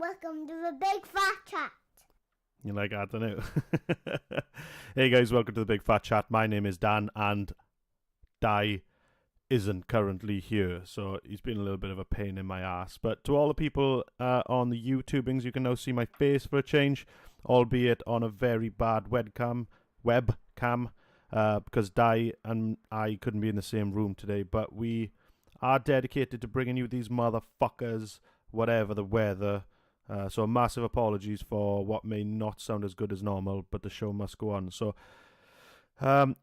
Welcome to the Big Fat Chat. You like that, don't you? Hey guys, welcome to the Big Fat Chat. My name is Dan, and Di isn't currently here, so he's been a little bit of a pain in my ass. But to all the people on the YouTubings, you can now see my face for a change, albeit on a very bad webcam, because Di and I couldn't be in the same room today. But we are dedicated to bringing you these motherfuckers, whatever the weather. So massive apologies for what may not sound as good as normal, but the show must go on. So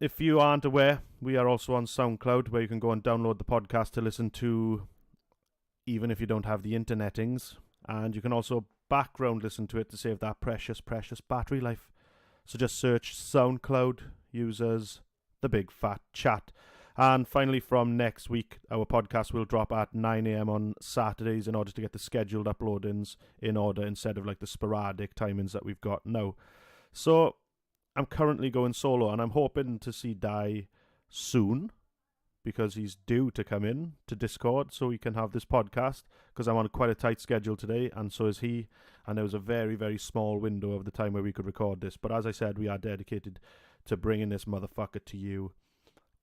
if you aren't aware, we are also on SoundCloud, where you can go and download the podcast to listen to, even if you don't have the internetings. And you can also background listen to it to save that precious, precious battery life. So just search SoundCloud users The Big Fat Chat. And finally, from next week, our podcast will drop at 9 a.m. on Saturdays in order to get the scheduled uploadings in order instead of like the sporadic timings that we've got now. So I'm currently going solo, and I'm hoping to see Di soon because he's due to come in to Discord so we can have this podcast, because I'm on quite a tight schedule today, and so is he. And there was a very, very small window of the time where we could record this. But as I said, we are dedicated to bringing this motherfucker to you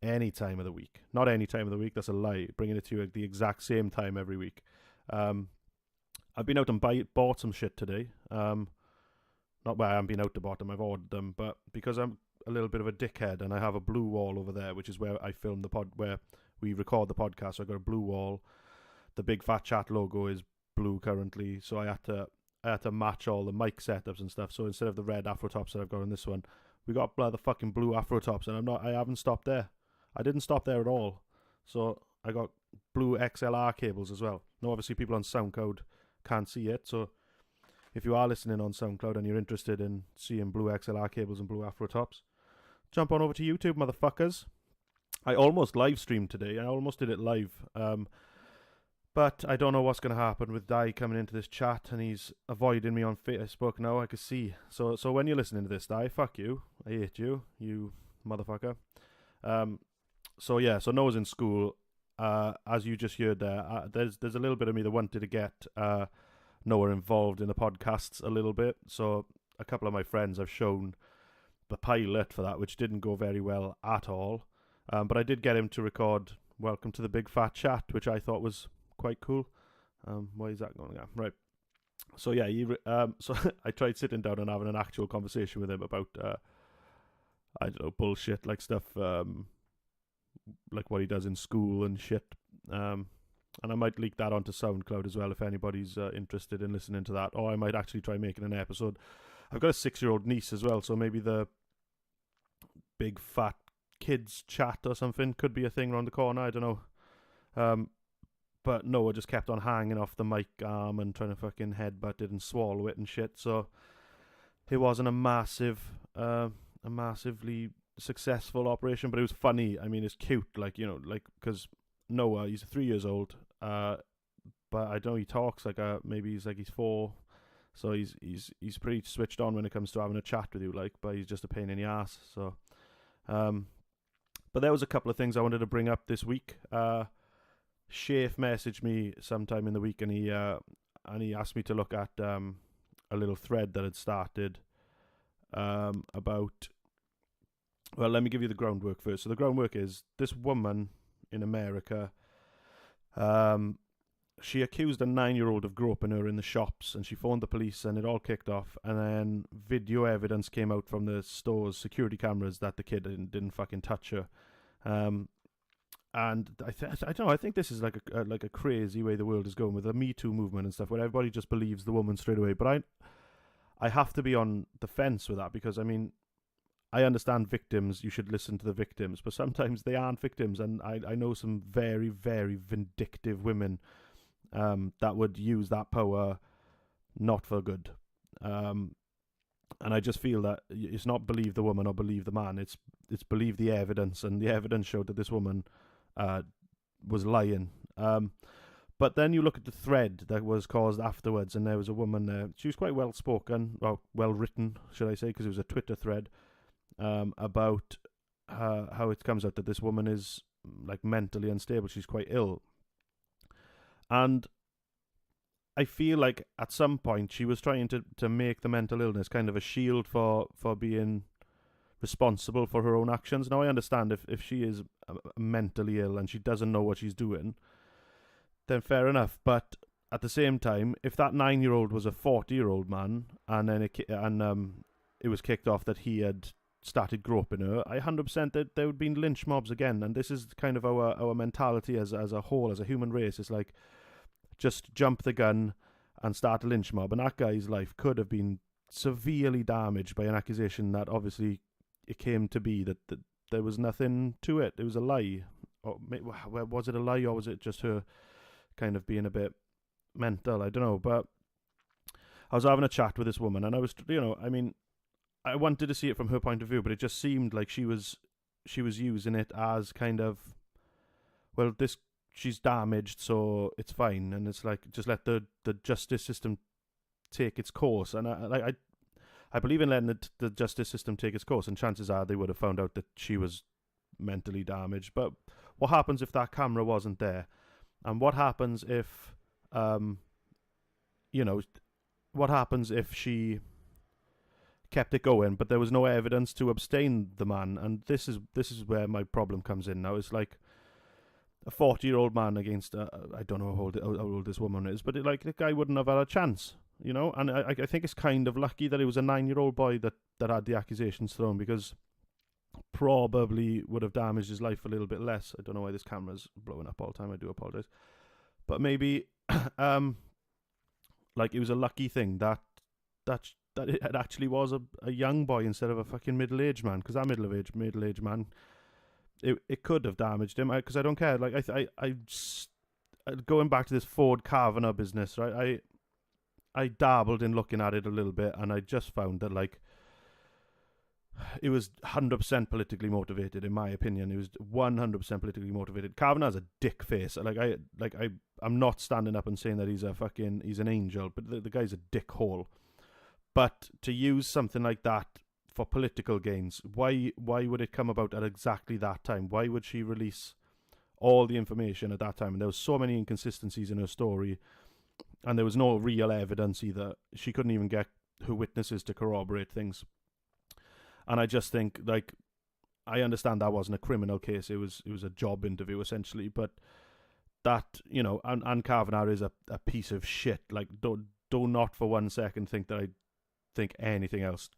any time of the week. Not any time of the week, that's a lie. Bringing it to you at the exact same time every week. I've been out and bought some shit today. Not where I haven't been out to bought them, I've ordered them, but because I'm a little bit of a dickhead and I have a blue wall over there, which is where I film where we record the podcast. So I got a blue wall. The Big Fat Chat logo is blue currently, so I had to match all the mic setups and stuff. So instead of the red Afro tops that I've got on this one, we got the fucking blue Afro tops, and I haven't stopped there. I didn't stop there at all. So I got blue XLR cables as well. Now, obviously, people on SoundCloud can't see it. So if you are listening on SoundCloud and you're interested in seeing blue XLR cables and blue Afro tops, jump on over to YouTube, motherfuckers. I almost live streamed today. I almost did it live. But I don't know what's going to happen with Di coming into this chat, and he's avoiding me on Facebook now, I can see. So when you're listening to this, Di, fuck you. I hate you, you motherfucker. So Noah's in school. As you just heard there, there's a little bit of me that wanted to get Noah involved in the podcasts a little bit. So a couple of my friends have shown the pilot for that, which didn't go very well at all. But I did get him to record Welcome to the Big Fat Chat, which I thought was quite cool. Why is that going on? Right. So yeah, so I tried sitting down and having an actual conversation with him about I don't know, bullshit, like stuff, like what he does in school and shit. And I might leak that onto SoundCloud as well if anybody's interested in listening to that. Or I might actually try making an episode. I've got a 6-year-old niece as well, so maybe the Big Fat Kids Chat or something could be a thing around the corner. I don't know. But Noah just kept on hanging off the mic arm and trying to fucking headbutt it and swallow it and shit. So it wasn't a massively successful operation, but it was funny. I mean, it's cute, because Noah, he's 3 years old, but I know he talks like maybe he's 4, so he's pretty switched on when it comes to having a chat with you, but he's just a pain in the ass. So, but there was a couple of things I wanted to bring up this week. Shafe messaged me sometime in the week, and he asked me to look at a little thread that had started about. Well, let me give you the groundwork first. So the groundwork is this woman in America. She accused a 9-year-old of groping her in the shops, and she phoned the police, and it all kicked off. And then video evidence came out from the store's security cameras that the kid didn't fucking touch her. And I don't know. I think this is like a crazy way the world is going with the Me Too movement and stuff, where everybody just believes the woman straight away. But I have to be on the fence with that, because I mean, I understand victims. You should listen to the victims, but sometimes they aren't victims, and I know some very, very vindictive women that would use that power not for good. And I just feel that it's not believe the woman or believe the man. It's believe the evidence, and the evidence showed that this woman was lying. But then you look at the thread that was caused afterwards, and there was a woman there. She was quite well spoken, well written, should I say, because it was a Twitter thread about how it comes out that this woman is like mentally unstable. She's quite ill, and I feel like at some point she was trying to make the mental illness kind of a shield for being responsible for her own actions. Now I understand if she is mentally ill and she doesn't know what she's doing, then fair enough. But at the same time, if that 9-year-old was a 40-year-old man and then it was kicked off that he had started groping her, I 100% that there would be lynch mobs again. And this is kind of our mentality as a whole, as a human race. It's like, just jump the gun and start a lynch mob. And that guy's life could have been severely damaged by an accusation that obviously it came to be that there was nothing to it. It was a lie. Or was it a lie, or was it just her kind of being a bit mental? I don't know. But I was having a chat with this woman, and I was, I mean, I wanted to see it from her point of view, but it just seemed like she was using it as kind of, well, she's damaged, so it's fine, and it's like, just let the justice system take its course. And I believe in letting the justice system take its course, and chances are they would have found out that she was mentally damaged. But what happens if that camera wasn't there? And what happens if, what happens if she kept it going, but there was no evidence to abstain the man? And this is where my problem comes in now. It's like a 40-year-old man against I don't know how old this woman is, but the guy wouldn't have had a chance, And I think it's kind of lucky that it was a 9-year-old boy that had the accusations thrown, because probably would have damaged his life a little bit less. I don't know why this camera's blowing up all the time. I do apologize, but maybe it was a lucky thing that it actually was a young boy instead of a fucking middle-aged man, because that middle-aged man, it could have damaged him, because I don't care. Like, I going back to this Ford Carvener business, right? I dabbled in looking at it a little bit, and I just found that, like, it was 100% politically motivated, in my opinion. It was 100% politically motivated. Carvener's a dick face. I'm not standing up and saying that he's an angel, but the guy's a dickhole. But to use something like that for political gains, why would it come about at exactly that time? Why would she release all the information at that time? And there was so many inconsistencies in her story, and there was no real evidence either. She couldn't even get her witnesses to corroborate things. And I just think, like, I understand that wasn't a criminal case. It was a job interview, essentially. But that, and Kavanagh is a piece of shit. Like, do not for 1 second think that I think anything else.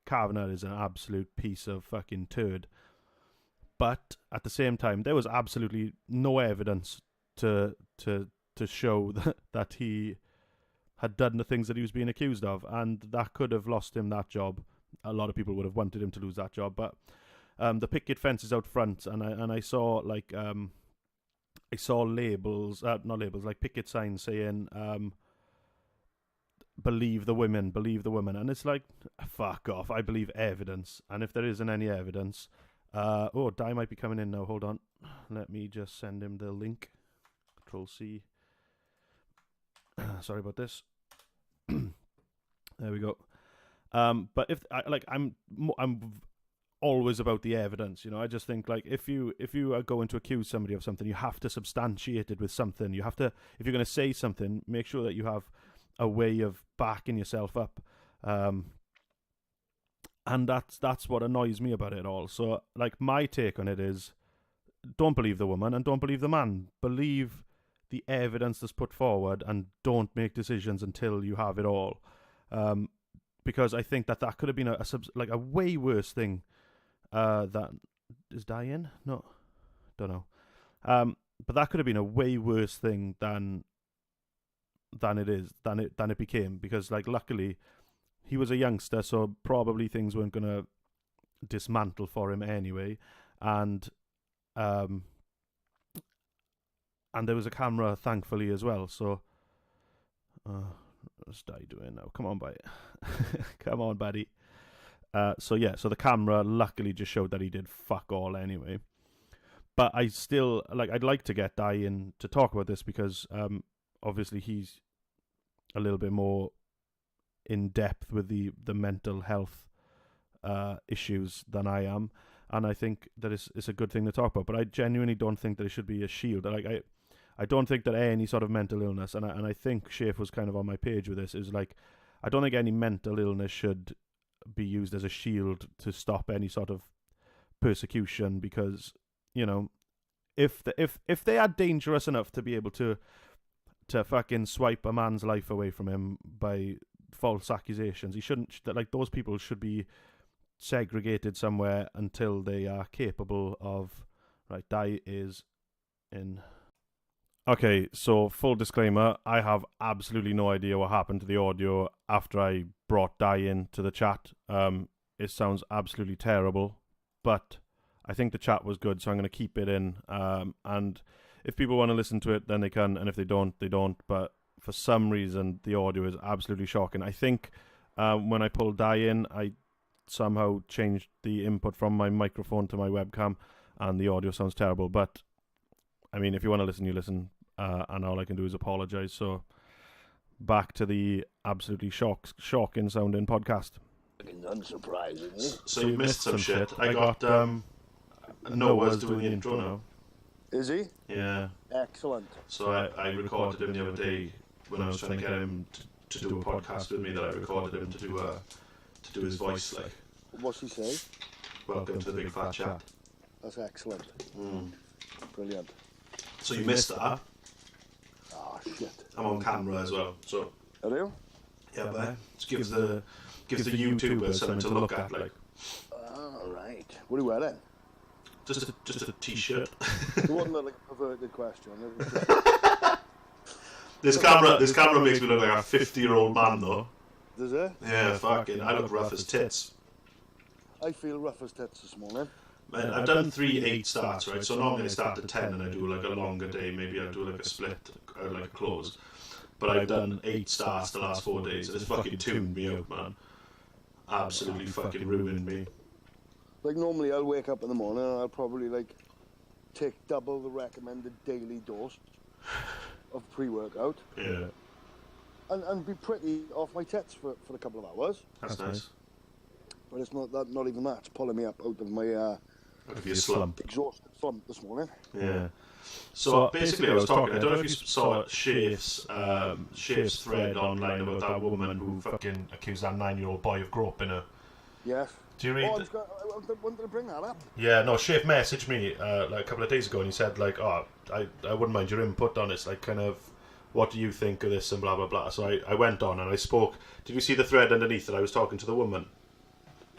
Kavanagh is an absolute piece of fucking turd. But at the same time, there was absolutely no evidence to show that he had done the things that he was being accused of, and that could have lost him that job. A lot of people would have wanted him to lose that job, but the picket fence is out front, and I saw I saw labels, not labels, like picket signs saying believe the women, and it's like, fuck off. I believe evidence, and if there isn't any evidence, Di might be coming in now. Hold on, let me just send him the link. Control C. Sorry about this. There we go. But if I'm always about the evidence, I just think, like, if you are going to accuse somebody of something, you have to substantiate it with something. You have to, if you're going to say something, make sure that you have a way of backing yourself up. And that's what annoys me about it all. So, like, my take on it is, don't believe the woman and don't believe the man. Believe the evidence that's put forward, and don't make decisions until you have it all. Because I think that could have been a way worse thing. That is dying? No, don't know. But that could have been a way worse thing than it became. Because, like, luckily he was a youngster, so probably things weren't gonna dismantle for him anyway. And there was a camera, thankfully, as well. So, what's Di doing now? Come on, buddy. Come on, buddy. So the camera luckily just showed that he did fuck all anyway. But I still, I'd like to get Di in to talk about this, because obviously he's a little bit more in depth with the mental health issues than I am. And I think that it's a good thing to talk about. But I genuinely don't think that it should be a shield. I don't think that any sort of mental illness, and I think Shafe was kind of on my page with this, is like, I don't think any mental illness should be used as a shield to stop any sort of persecution, because, you know, if they are dangerous enough to be able to fucking swipe a man's life away from him by false accusations, he shouldn't, like, those people should be segregated somewhere until they are capable of, right, Di is in. Okay, so full disclaimer, I have absolutely no idea what happened to the audio after I brought Di into the chat. It sounds absolutely terrible, but I think the chat was good, so I'm going to keep it in. And if people want to listen to it, then they can, and if they don't, they don't. But for some reason, the audio is absolutely shocking. I think when I pulled Di in, I somehow changed the input from my microphone to my webcam, and the audio sounds terrible. But I mean, if you want to listen, you listen, and all I can do is apologise. So back to the absolutely shocking sounding podcast. Unsurprisingly. So you missed some shit. I got Noah's doing the intro now. Is he? Yeah. Excellent. So I recorded him the other day when I was trying to get him to do a podcast with me. That I recorded him to do his voice, like. What's he say? Welcome to the Big Fat Chat. That's excellent. Brilliant. So you missed that. Oh shit. I'm on camera as well. So. Are you? Yeah, but just gives the YouTubers something to look at, like. All right. What are you wearing? Just a t-shirt. It wasn't like a perverted question. This camera makes me look like a 50-year-old man, though. Does it? Yeah, fucking. I look rough as tits. I feel rough as tits this morning. Man, I've done 3 8 starts, right? So normally I start at 10 and I do like a longer day. Maybe I do like a split, or like a close. But I've done 8 starts the last 4 days. It's fucking tuned me out, man. Absolutely fucking ruined me. Like normally I'll wake up in the morning and I'll probably like take double the recommended daily dose of pre-workout. Yeah. And be pretty off my tits for a couple of hours. That's nice. But it's not even that. It's pulling me up out of my out of your slump. Exhausted slump this morning. Yeah. So basically I was talking, I don't know if you saw Shafe's thread online about that woman who fucking accused that 9-year-old boy of groping her. Yes. Do you read? I wanted to bring that up. Yeah, no, Shafe messaged me like a couple of days ago, and he said like, "Oh, I wouldn't mind your input on this. Like, kind of, what do you think of this and blah blah blah." So I went on and I spoke. Did you see the thread underneath that I was talking to the woman?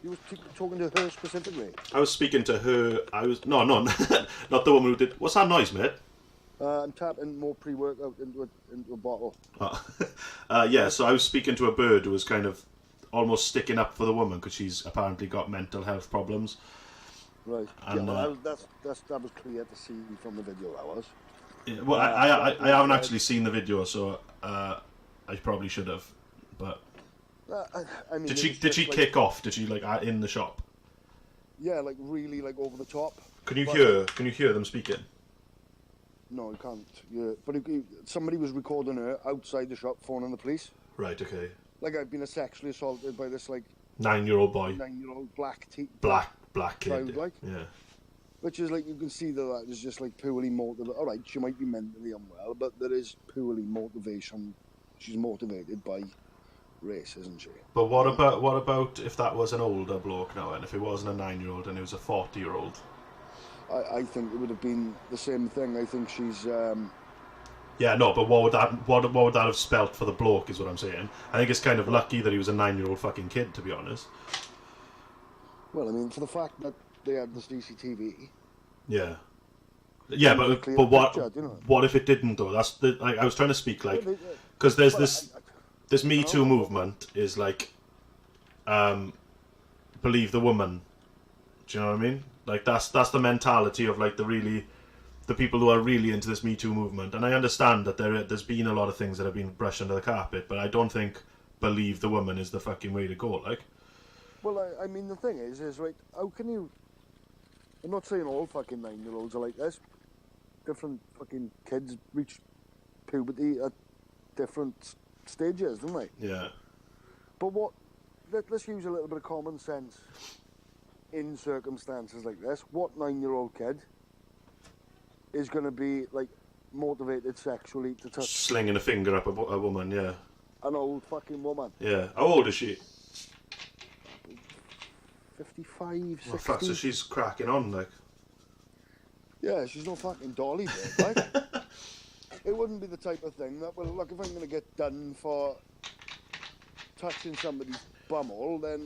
You were talking to her specifically. I was speaking to her. No, not the woman who did. What's that noise, mate? I'm tapping more pre-workout into a bottle. Yeah. So I was speaking to a bird who was kind of almost sticking up for the woman because she's apparently got mental health problems. Right. And, yeah, well, that was clear to see from the video. That was. Yeah, well, I haven't actually seen the video, so I probably should have. But I mean, did she kick off? Did she like in the shop? Yeah, like really like over the top. Can you hear them speaking? No, you can't. Yeah, but somebody was recording her outside the shop, phoning the police. Right. Okay. Like I've been sexually assaulted by this like 9-year-old boy. 9-year-old black kid. Child, like. Yeah. Which is like you can see that is just like poorly motivated. All right, she might be mentally unwell, but there is poorly motivation. She's motivated by race, isn't she? But what about if that was an older bloke now, and if it wasn't a 9-year-old and it was a 40-year-old? I think it would have been the same thing. I think she's. Yeah, no, but what would that have spelt for the bloke? Is what I'm saying. I think it's kind of lucky that he was a 9-year-old fucking kid, to be honest. Well, I mean, for the fact that they had the CCTV. Yeah. Yeah, but what if it didn't though? That's like I was trying to speak like because there's this Me Too movement is like believe the woman. Do you know what I mean? Like that's the mentality of like the people who are really into this Me Too movement. And I understand that there's been a lot of things that have been brushed under the carpet, but I don't think believe the woman is the fucking way to go. Like. Well, I mean the thing is right? How can you? I'm not saying all fucking 9-year-olds are like this. Different fucking kids reach puberty at different stages, don't they? Yeah. But let's use a little bit of common sense in circumstances like this. What 9-year-old kid is going to be like motivated sexually to touch Slinging a finger up a woman, yeah. an old fucking woman. Yeah. How old is she? 55, 60. Oh, fuck, so she's cracking on, like. Yeah, she's no fucking dolly, bro, right? It wouldn't be the type of thing that, well, look, if I'm going to get done for touching somebody's bumhole, then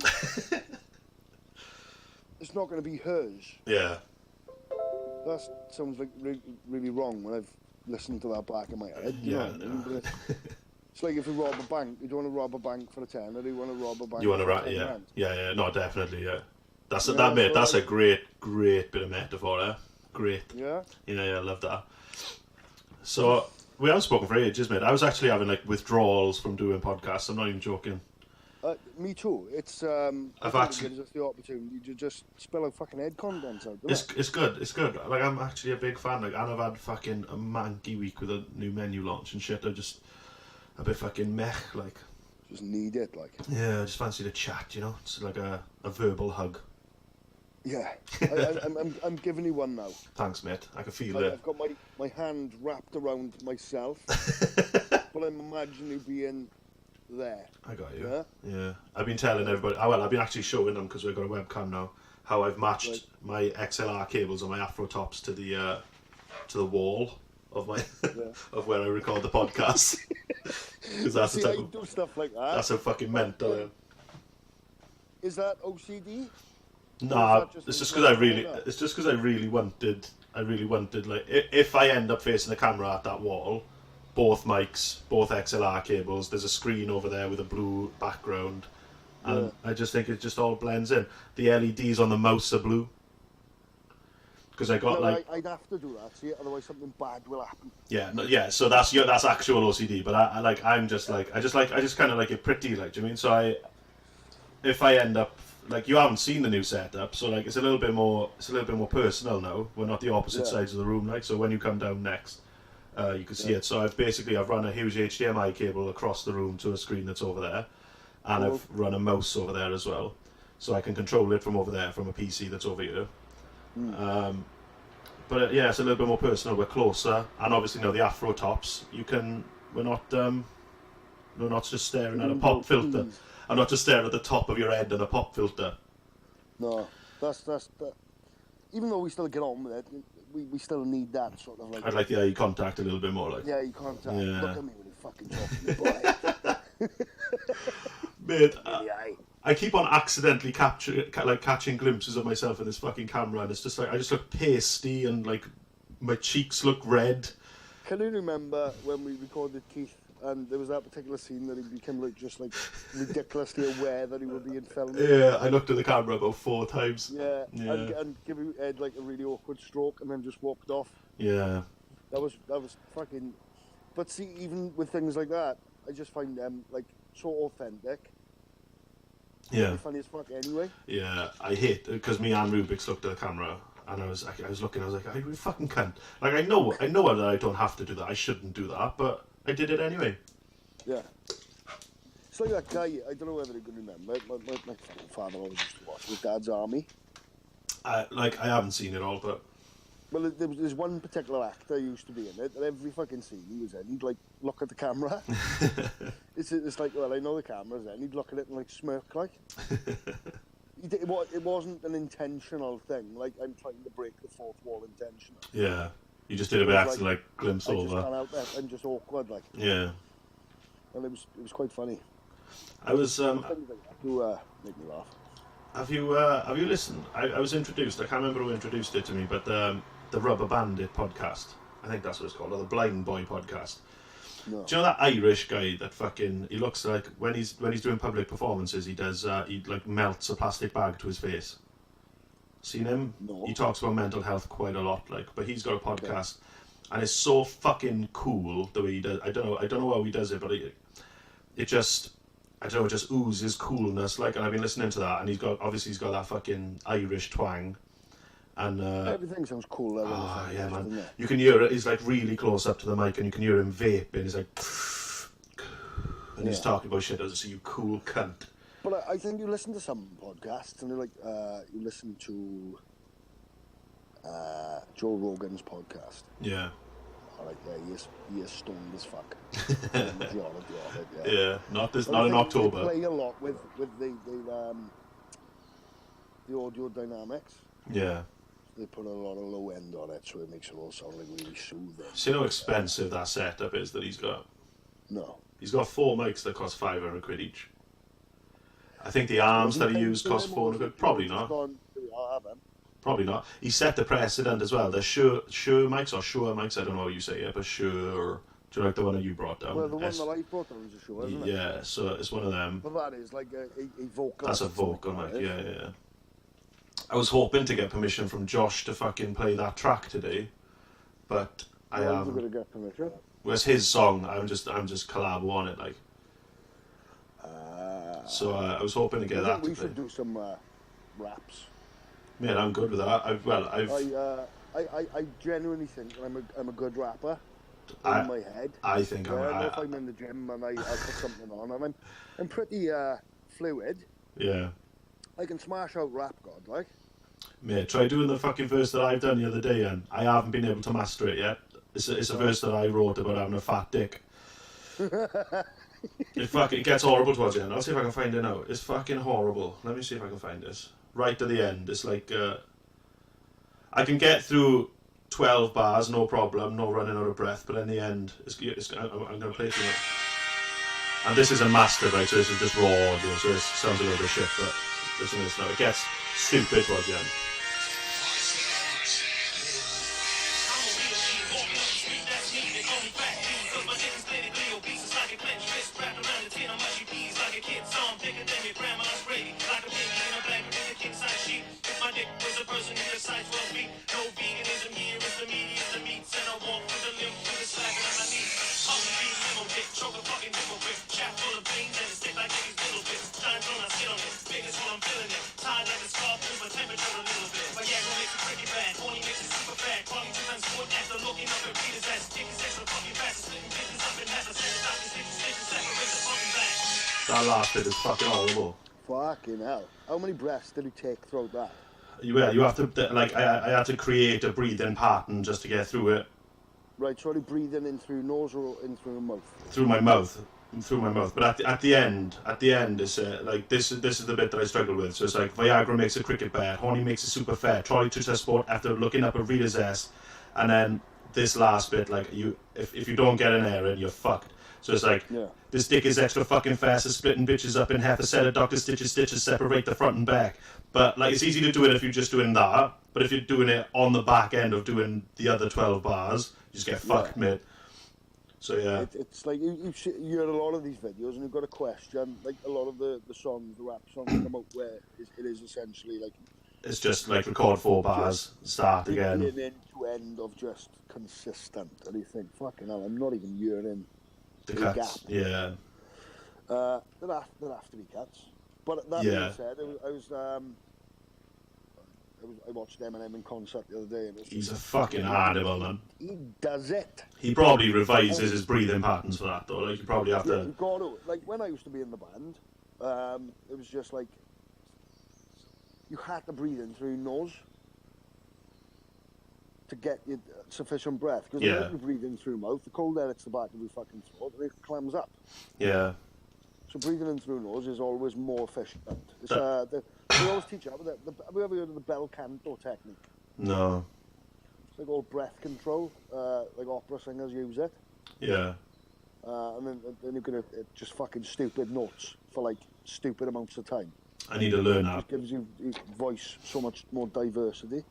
it's not going to be hers. Yeah. That sounds like really wrong when I've listened to that back in my head. You know what I mean? But it's like if you rob a bank, you don't want to rob a bank for a tenner, you want to rob a bank You want to for rat, 10 yeah. grand. Yeah, no, definitely, yeah. That's Yeah, that, mate. so That's a great bit of metaphor, eh? Great. Yeah? Yeah, I love that. So, we haven't spoken for ages, mate. I was actually having, like, withdrawals from doing podcasts. I'm not even joking. Me too. It's I've I think actually- it gives us the opportunity to just spill out fucking head contents out. It's good. Like, I'm actually a big fan. Like, and I've had fucking a manky week with a new menu launch and shit. I just a bit fucking meh, like. Just need it, like. Yeah, I just fancy the chat, you know. It's like a verbal hug. Yeah, I'm giving you one now. Thanks, mate. I can feel Like, it. I've got my hand wrapped around myself, but I'm imagining you being there. I got you. Yeah? Yeah. I've been telling everybody. Well, I've been actually showing them because we've got a webcam now. How I've matched my XLR cables on my Afro tops to the wall of my of where I record the podcast. Because that's See, the I type of, do stuff like that. that's a fucking mental. Is that OCD? Nah, just it's just an because example of that? it's just because I really wanted like if I end up facing the camera at that wall, both mics, both XLR cables, there's a screen over there with a blue background, and I just think it just all blends in. The LEDs on the mouse are blue because I got No, like I'd have to do that. See, otherwise something bad will happen. yeah. So that's actual OCD, but I just kind of like it pretty, like, do you mean? So if I end up. Like, you haven't seen the new setup, so like it's a little bit more personal now. We're not the opposite sides of the room, like, so when you come down next, you can see it. So I've run a huge HDMI cable across the room to a screen that's over there, and I've run a mouse over there as well, so I can control it from over there from a PC that's over here. But yeah, it's a little bit more personal. We're closer, and obviously now the Afro tops. We're not just staring at a pop filter. I'm not just staring at the top of your head and a pop filter. No, that's that. Even though we still get on with it, we still need that sort of like. I'd like the eye contact a little bit more, like. Yeah, you can't Yeah. look at me when you fucking talking, boy. Mate, Yeah. I keep on accidentally catching glimpses of myself in this fucking camera, and it's just like I just look pasty and like my cheeks look red. Can you remember when we recorded Keith? And there was that particular scene that he became just ridiculously aware that he would be in film. Yeah, I looked at the camera about 4 times. Yeah. And give Ed like a really awkward stroke and then just walked off. Yeah. That was fucking. But see, even with things like that, I just find them like so authentic. Yeah. They're funny as fuck anyway. Yeah, I hate because me and Rubik's looked at the camera and I was looking. I was like, I fucking can't. Like I know that I don't have to do that. I shouldn't do that, but I did it anyway. Yeah. It's like that guy. I don't know whether you can remember. My father always used to watch with Dad's Army. I haven't seen it all, but Well, there's one particular actor who used to be in it, and every fucking scene he was in, he'd like look at the camera. it's like, well, I know the camera's in. He'd look at it and like smirk, like. It wasn't an intentional thing. Like I'm trying to break the fourth wall intentional. yeah, you just did a bit It was acting like glimpse I just over. ran out there and just awkward, like. Yeah, And it was quite funny. I was. Things like that do make me laugh. Have you listened? I was introduced. I can't remember who introduced it to me, but the Rubber Bandit podcast. I think that's what it's called, or the Blind Boy podcast. No. Do you know that Irish guy that fucking? He looks like when he's doing public performances, he does he like melts a plastic bag to his face. Seen him? No. He talks about mental health quite a lot, like, but he's got a podcast, and it's so fucking cool the way he does. I don't know how he does it, but it just. I don't know, it just oozes coolness, like, and I've been listening to that, and he's got that fucking Irish twang, and Everything sounds cool. yeah, man, you can hear it. He's like really close up to the mic, and you can hear him vaping. He's like, and he's talking about shit. As you cool cunt. But I think you listen to some podcasts, and you're like, you listen to Joe Rogan's podcast. Yeah, Alright, yeah, he is stoned as fuck. Majority of it, yeah. Yeah, not But in I think October. They play a lot with the audio dynamics. Yeah. They put a lot of low end on it, so it makes it all sound like really soothing. See how expensive that setup is that he's got? No. He's got 4 mics that cost 500 quid each. I think the arms that he used cost 400 quid. Probably not. Probably not. He set the precedent as well. The Shure mics or Shure mics, I don't know how you say it, but Shure. Do you like the one that you brought down? Well, the one that I brought down is a Shure, isn't it? Yeah, so it's one of them. But that is like a vocal. That's a vocal mic, yeah. I was hoping to get permission from Josh to fucking play that track today, but I haven't. You're gonna get permission. Well, it's his song. I'm just collabo on it, like. So I was hoping to get that. We should do some raps. Man, I'm good with that. I genuinely think that I'm a good rapper. In my head. I think if I'm in the gym and I put something on, and I'm pretty fluid. Yeah. I can smash out rap god, like. Mate, try doing the fucking verse that I've done the other day, and I haven't been able to master it yet. It's a verse that I wrote about having a fat dick. It gets horrible towards the end. I'll see if I can find it now. It's fucking horrible. Let me see if I can find this. Right to the end. It's like I can get through 12 bars, no problem, no running out of breath. But in the end, I'm going to play it through it. And this is a master, right? So this is just raw audio. So this sounds a little bit shit, but listen to this now. It gets stupid towards the end. That last bit is fucking horrible. Fucking hell. How many breaths did he take throughout that? Well, you have to, like, I had to create a breathing pattern just to get through it. Right, so are you breathing in through nose or in through the mouth? Through my mouth. But at the end, it's like this is the bit that I struggle with. So it's like Viagra makes a cricket bat, Horny makes it super fat, Trolley touches a sport after looking up a reader's ass, and then this last bit, like if you don't get an air in, you're fucked. So it's like, this dick is extra fucking fast, it's splitting bitches up in half, a set of doctor stitches separate the front and back. But like, it's easy to do it if you're just doing that, but if you're doing it on the back end of doing the other 12 bars, you just get fucked, mate. So yeah. It's like, you hear a lot of these videos and you've got a question, like a lot of the songs, the rap songs come out where it is essentially like... It's just like record 4 bars, start again. An end to end of just consistent, and you think, fucking hell, I'm not even hearing... The cuts, gap. yeah. There have to be cuts. But that being said, I watched Eminem in concert the other day. And he's a fucking animal, man. He does it. He probably revises his breathing patterns for that, though. Like, you probably have to... You've got to. Like, when I used to be in the band, it was just like, you had to breathe in through your nose to get your sufficient breath. Because when you breathe in through your mouth, the cold air hits the back of your fucking throat and it clams up. Yeah. So breathing in through nose is always more efficient. It's, they always teach you, have you ever heard of the bel canto technique? No. It's like all breath control, like opera singers use it. Yeah. And then you can just fucking stupid notes for like stupid amounts of time. I need to learn that. It gives you voice so much more diversity.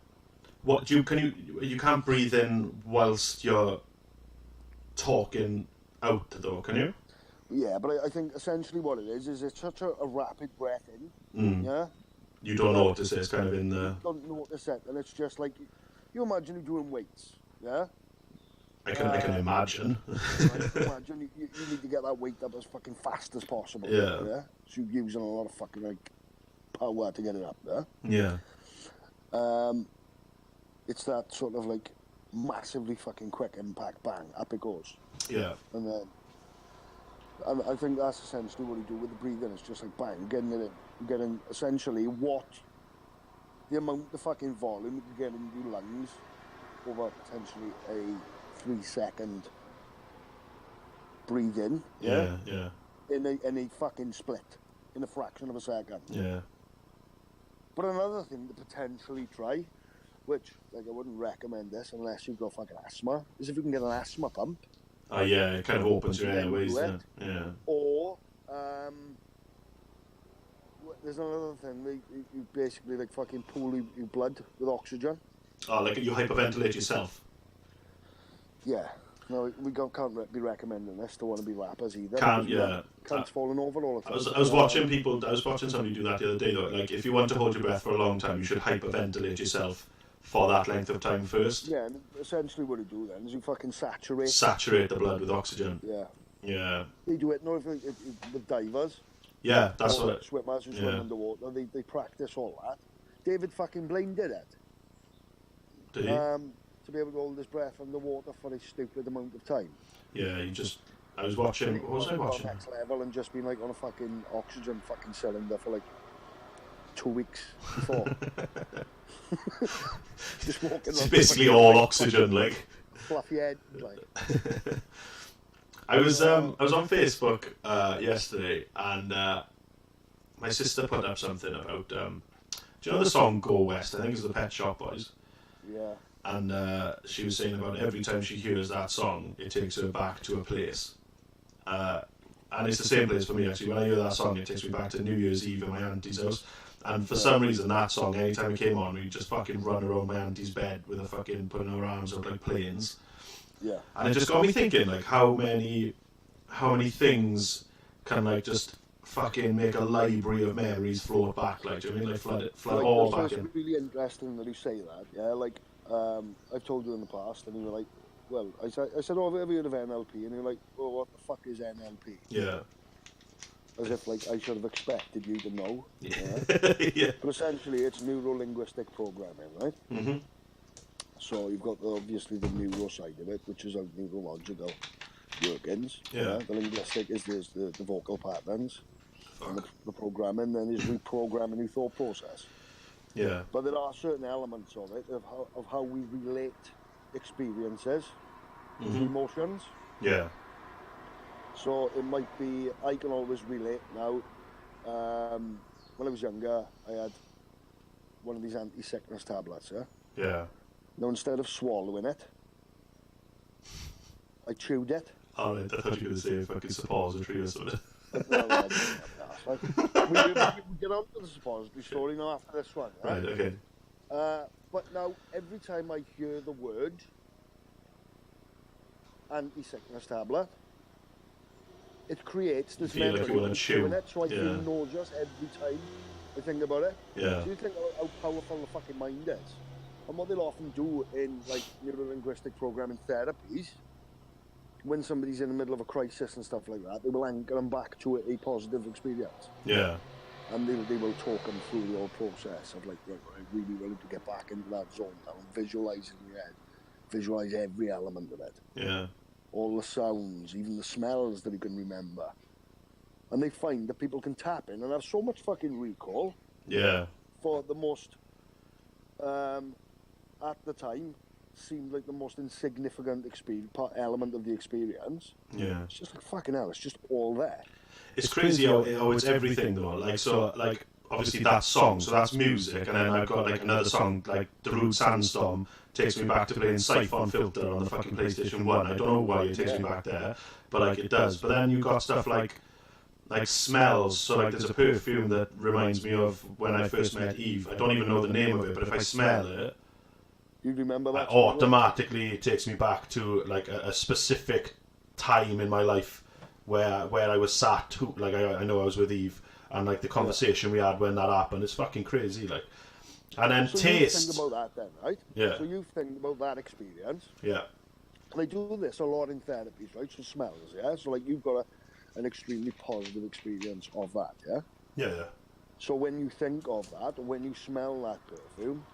What you can't breathe in whilst you're talking out though, can you? Yeah, but I think essentially what it is it's such a rapid breath in. Yeah. You don't notice it. It's kind of in the. You don't notice it, and it's just like you imagine you're doing weights. Yeah. I can imagine. Imagine you need to get that weight up as fucking fast as possible. Yeah. Yeah. So you're using a lot of fucking like power to get it up there. Yeah. It's that sort of like massively fucking quick impact, bang, up it goes. Yeah. And then, I think that's essentially what you do with the breathing. It's just like bang, you're getting essentially the fucking volume you can get in your lungs over potentially a 3-second breathe in. Yeah. In a fucking split in a fraction of a second. Yeah. But another thing to potentially try, which like I wouldn't recommend this unless you've got fucking asthma, is if you can get an asthma pump. Oh yeah, it kind of opens your airways, do doesn't it? Yeah. Or there's another thing. You basically like fucking pool your blood with oxygen. Oh, like you hyperventilate yourself. Yeah. No, can't be recommending this to want to be rappers either. Can't falling over all the time. I was watching somebody do that the other day though. Like if you want to hold your breath for a long time, you should hyperventilate yourself for that length of time first. Yeah, and essentially what you do then is you fucking saturate the blood with oxygen. Yeah. They do it. No, with divers. Yeah, that's what. Swimmers who swim underwater, they practice all that. David fucking Blaine did it. Did he? To be able to hold his breath underwater for a stupid amount of time. Yeah, I was watching. What was I watching? Next level and just been like on a fucking oxygen fucking cylinder for like 2 weeks before. Just walking. It's basically all oxygen, like. Fluffy head, like. I was on Facebook yesterday, and my sister put up something about. Do you know the song "Go West"? I think it's the Pet Shop Boys. Yeah. And she was saying about every time she hears that song, it takes her back to a place. And it's the same place for me, actually. When I hear that song, it takes me back to New Year's Eve at my auntie's house. And for some reason, that song, anytime it came on, we'd just fucking run around my auntie's bed with her fucking putting her arms out like planes. Yeah. And it just got me thinking, like, how many things can, like, just fucking make a library of memories float back, like, do you know what I mean? Like, flood all back in. It's really interesting that you say that, yeah, like, I've told you in the past, and you were like, well, I said, oh, have you heard of NLP? And you're like, well, what the fuck is NLP? Yeah. As if, like, I should have expected you to know. Yeah. Yeah. But essentially, it's neuro-linguistic programming, right? Mm-hmm. So you've got, obviously, the neuro side of it, which is our neurological workings. Yeah. The linguistic is the vocal patterns. And the programming then is reprogramming your thought process. Yeah. But there are certain elements of it, of how we relate experiences to emotions. Yeah. So it might be, I can always relate now. When I was younger, I had one of these anti-sickness tablets, yeah? Yeah. Now, instead of swallowing it, I chewed it. Oh, I thought you were going to say fucking suppository or something. We get on to the suppository story now after this one, right? Right, okay. But now, every time I hear the word anti-sickness tablet, it creates this feel like you want to chew. In it, so I feel nauseous every time I think about it. Yeah. So you think how powerful the fucking mind is. And what they'll often do in like neuro-linguistic programming therapies, when somebody's in the middle of a crisis and stuff like that, they will anchor them back to a positive experience. Yeah. And they will talk them through the whole process of like, right, I really wanted to get back into that zone now and visualise in your head. Visualise every element of it. Yeah. All the sounds, even the smells that you can remember. And they find that people can tap in and have so much fucking recall. Yeah. For the most, at the time, seemed like the most insignificant element of the experience. Yeah. It's just like fucking hell, it's just all there. It's crazy how it's everything though. Like, so, like, obviously that song, so that's music, and then I've got like another song, like The Rude Sandstorm, takes me back to playing Siphon Filter on the fucking PlayStation 1. I don't know why it takes me back there, but like it does. But then you've got stuff like smells, so like there's a perfume that reminds me of when I first met Eve. I don't even know the name of it, but if I smell it, you remember that? Automatically it takes me back to like a specific time in my life where I was sat, like I know I was with Eve, and like the conversation we had when that happened. It's fucking crazy, like. And then so taste. You think about that then, right? Yeah. So you think about that experience. Yeah. They do this a lot in therapies, right? So smells, yeah? So like you've got an extremely positive experience of that, yeah? Yeah. So when you think of that, or when you smell that perfume,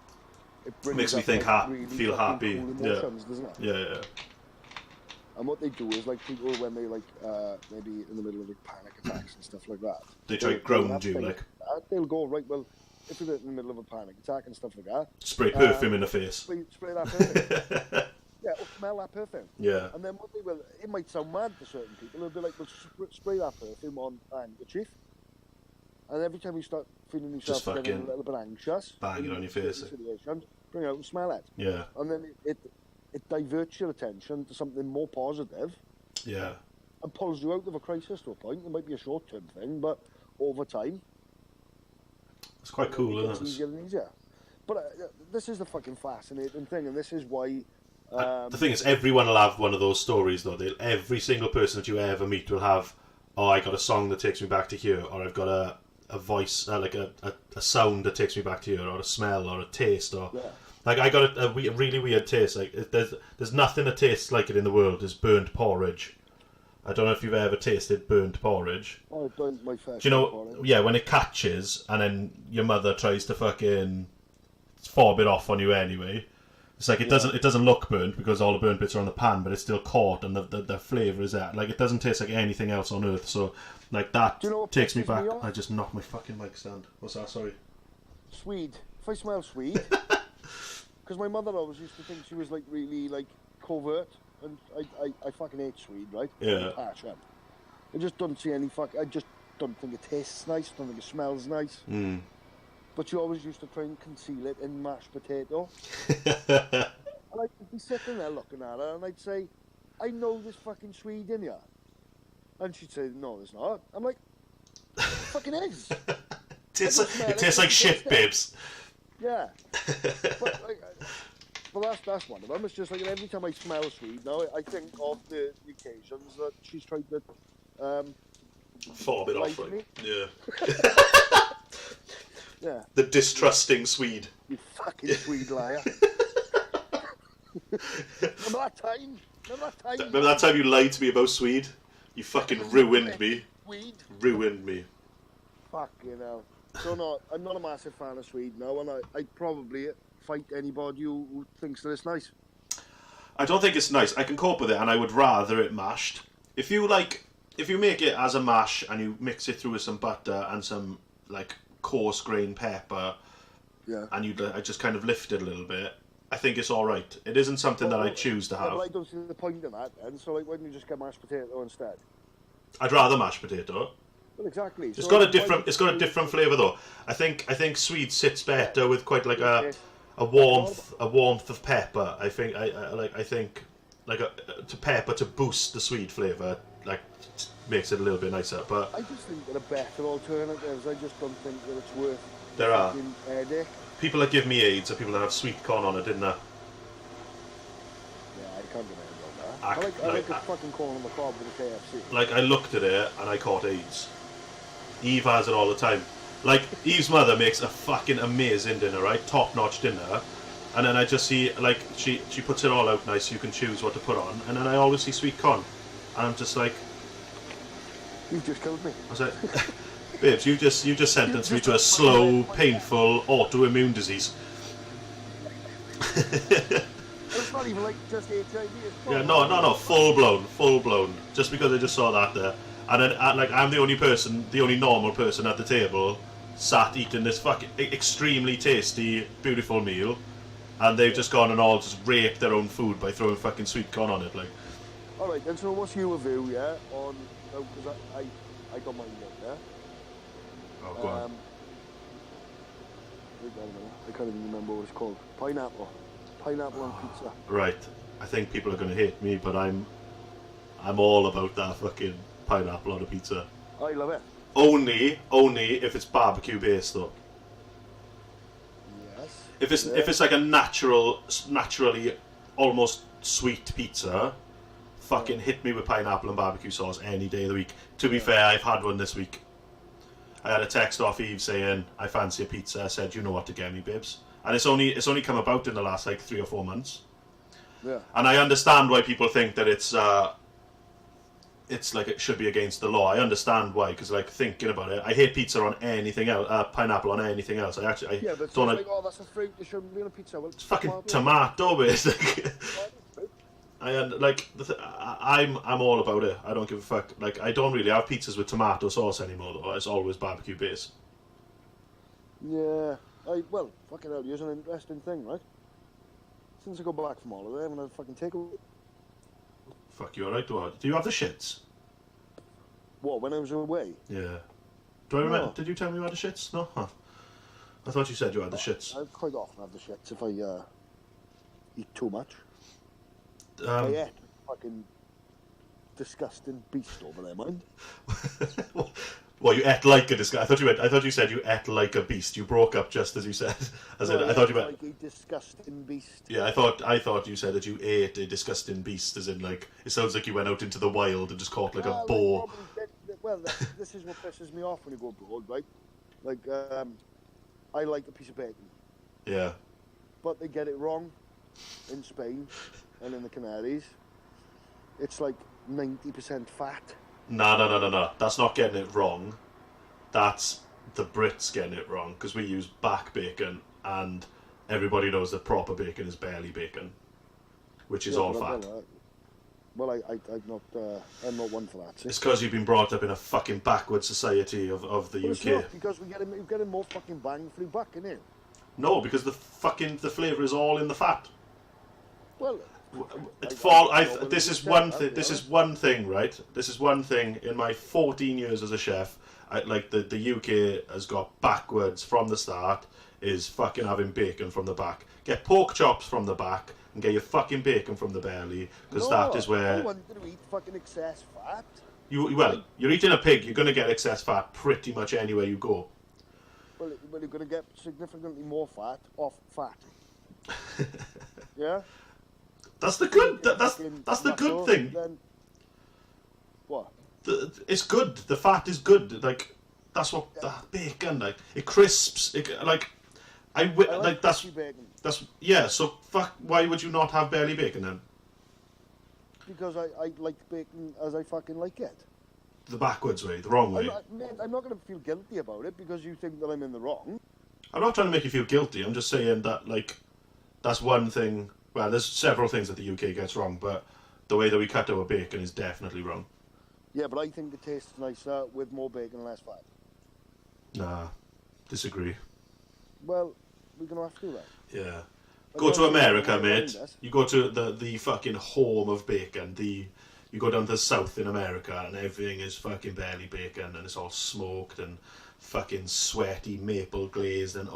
it makes me think really feel happy. Cool emotions, doesn't it? Yeah. And what they do is like people when they like maybe in the middle of like panic attacks and stuff like that. They try to ground you like. They'll go right. Well, if you're in the middle of a panic attack and stuff like that, spray perfume in the face. Spray that perfume. Yeah, or smell that perfume. Yeah. And then what they will, it might sound mad to certain people. They'll be like, "We'll spray that perfume on a handkerchief." And every time you start feeling yourself Just getting a fucking little bit anxious, bang it on your face. Bring it out and smell it. Yeah. And then it diverts your attention to something more positive Yeah. and pulls you out of a crisis to a point. It might be a short-term thing, but over time, It's quite cool, it gets isn't easier and easier. But this is the fucking fascinating thing, and this is why... the thing is, everyone will have one of those stories, though. Every single person that you ever meet will have, oh, I got a song that takes me back to here, or I've got a voice, like a sound that takes me back to here, or a smell, or a taste, or... Yeah. Like, I got a really weird taste. Like, there's nothing that tastes like it in the world as burnt porridge. I don't know if you've ever tasted burnt porridge. Oh, I've done my fair Do you know, porridge. yeah, when it catches, and then your mother tries to fucking fob it off on you anyway. It's like, it doesn't look burnt, because all the burnt bits are on the pan, but it's still caught, and the flavour is there. Like, it doesn't taste like anything else on earth, so, like, that Do you know what takes me pisses back. me off? I just knocked my fucking mic stand. What's that, sorry? Swede. If I smell Swede, because my mother always used to think she was like really like covert, and I fucking hate Swede, right? Yeah. Passion. I just don't see any I just don't think it tastes nice. Don't think it smells nice. Mm. But she always used to try and conceal it in mashed potato. And I'd be sitting there looking at her, and I'd say, "I know there's fucking Swede in here," and she'd say, "No, there's not." I'm like, "It fucking is." It tastes like shit, babes. Yeah, but that's one of them. It's just like every time I smell Swede now, I think of the occasions that she's tried to Fob it off, lie to me. right? Yeah. Yeah, The distrusting Swede. you fucking Swede liar. Remember that time? Remember that time you lied to me about Swede? You fucking ruined me. Swede? Ruined me. Fucking hell. So no, I'm not a massive fan of Swede now, and I'd probably fight anybody who thinks that it's nice. I don't think it's nice. I can cope with it, and I would rather it mashed. If you make it as a mash and you mix it through with some butter and some like coarse grained pepper, Yeah. and I just kind of lift it a little bit, I think it's all right. It isn't something that I choose to Yeah, but I have. don't see the point in that, and so like, why don't you just get mashed potato instead? I'd rather mashed potato. Well, exactly. It's got a different flavour though. I think Swede sits better with quite like a warmth of pepper. I think to pepper to boost the Swede flavour, like makes it a little bit nicer. But I just think there are better alternatives. I just don't think that it's worth there are fucking headache. people that give me AIDS are people that have sweet corn on it, didn't there? Yeah, I can't remember that. I like a fucking corn on the cob with a KFC. Like, I looked at it and I caught AIDS. Eve has it all the time. Like, Eve's mother makes a fucking amazing dinner, right? Top-notch dinner. And then I just see, like, she puts it all out nice, so you can choose what to put on. And then I always see sweet corn. And I'm just like... You've just killed me. I was like, babes, you just sentenced me to a slow, painful, autoimmune disease. It's not even like just HIV. Yeah, no, full blown. Just because I just saw that there. And then, I'm the only normal person at the table, sat eating this fucking extremely tasty, beautiful meal, and they've just gone and all just raped their own food by throwing fucking sweet corn on it, like. All right, then. So, what's your view, yeah, on? Because I don't mind it, yeah. Oh, go on. I can't even remember what it's called. Pineapple on pizza. Right. I think people are going to hate me, but I'm all about that fucking pineapple on a pizza. I love it. Only if it's barbecue based though. Yes. If it's like a naturally almost sweet pizza, fucking hit me with pineapple and barbecue sauce any day of the week. To be fair, I've had one this week. I had a text off Eve saying I fancy a pizza. I said, you know what to get me, babes. And it's only come about in the last like 3 or 4 months. Yeah. And I understand why people think that it's like it should be against the law. I understand why, because like thinking about it, I hate pizza on anything else, pineapple on anything else. I but don't like, oh, that's a fruit. It shouldn't be on a pizza. Well, it's fucking tomato, basically. I'm all about it. I don't give a fuck. Like, I don't really have pizzas with tomato sauce anymore though. It's always barbecue base. Yeah. Well, fucking hell, here's an interesting thing, right? Since I got back from holiday, I haven't had a fucking takeaway. Fuck, you alright? Do you have the shits? What, when I was away? Yeah. Do I remember? No. Did you tell me you had the shits? No? Huh. I thought you said you had the shits. I quite often have the shits if I eat too much. Um, I ate fucking disgusting beast over there, mind. Well, you ate like a disgust. I thought you said you ate like a beast. You broke up just as you said. I thought you meant like a disgusting beast. Yeah, I thought you said that you ate a disgusting beast, as in like it sounds like you went out into the wild and just caught like a boar. Well, this is what pisses me off when you go abroad, right? Like, I like a piece of bacon, Yeah. but they get it wrong in Spain and in the Canaries. It's like 90% fat. No. That's not getting it wrong. That's the Brits getting it wrong because we use back bacon, and everybody knows that proper bacon is belly bacon, which is all fat. Well, I'm not one for that. See? It's because you've been brought up in a fucking backward society of the Well, UK. it's not, because we're getting more fucking bang for your buck, innit? No, because the flavour is all in the fat. Well, this is one thing. This is one thing, right? This is one thing. In my 14 years as a chef, the UK has got backwards from the start. Is fucking having bacon from the back. Get pork chops from the back and get your fucking bacon from the belly, because that is where. I want to eat fucking excess fat. You're eating a pig. You're going to get excess fat pretty much anywhere you go. Well, you're going to get significantly more fat off fat. Yeah. That's the good. That's the good thing. Then, what? It's good. The fat is good. Like that's what the bacon like. It crisps. That's bacon. Yeah. So fuck. Why would you not have belly bacon then? Because I like bacon as I fucking like it. The backwards way, the wrong way. I'm not going to feel guilty about it because you think that I'm in the wrong. I'm not trying to make you feel guilty. I'm just saying that like that's one thing. Well, there's several things that the UK gets wrong, but the way that we cut our bacon is definitely wrong. Yeah, but I think it tastes nicer with more bacon and less fat. Nah, disagree. Well, we're going to have to do that. Yeah. Go to America, mate. You go to the fucking home of bacon. You go down to the south in America and everything is fucking belly bacon and it's all smoked and fucking sweaty maple glazed and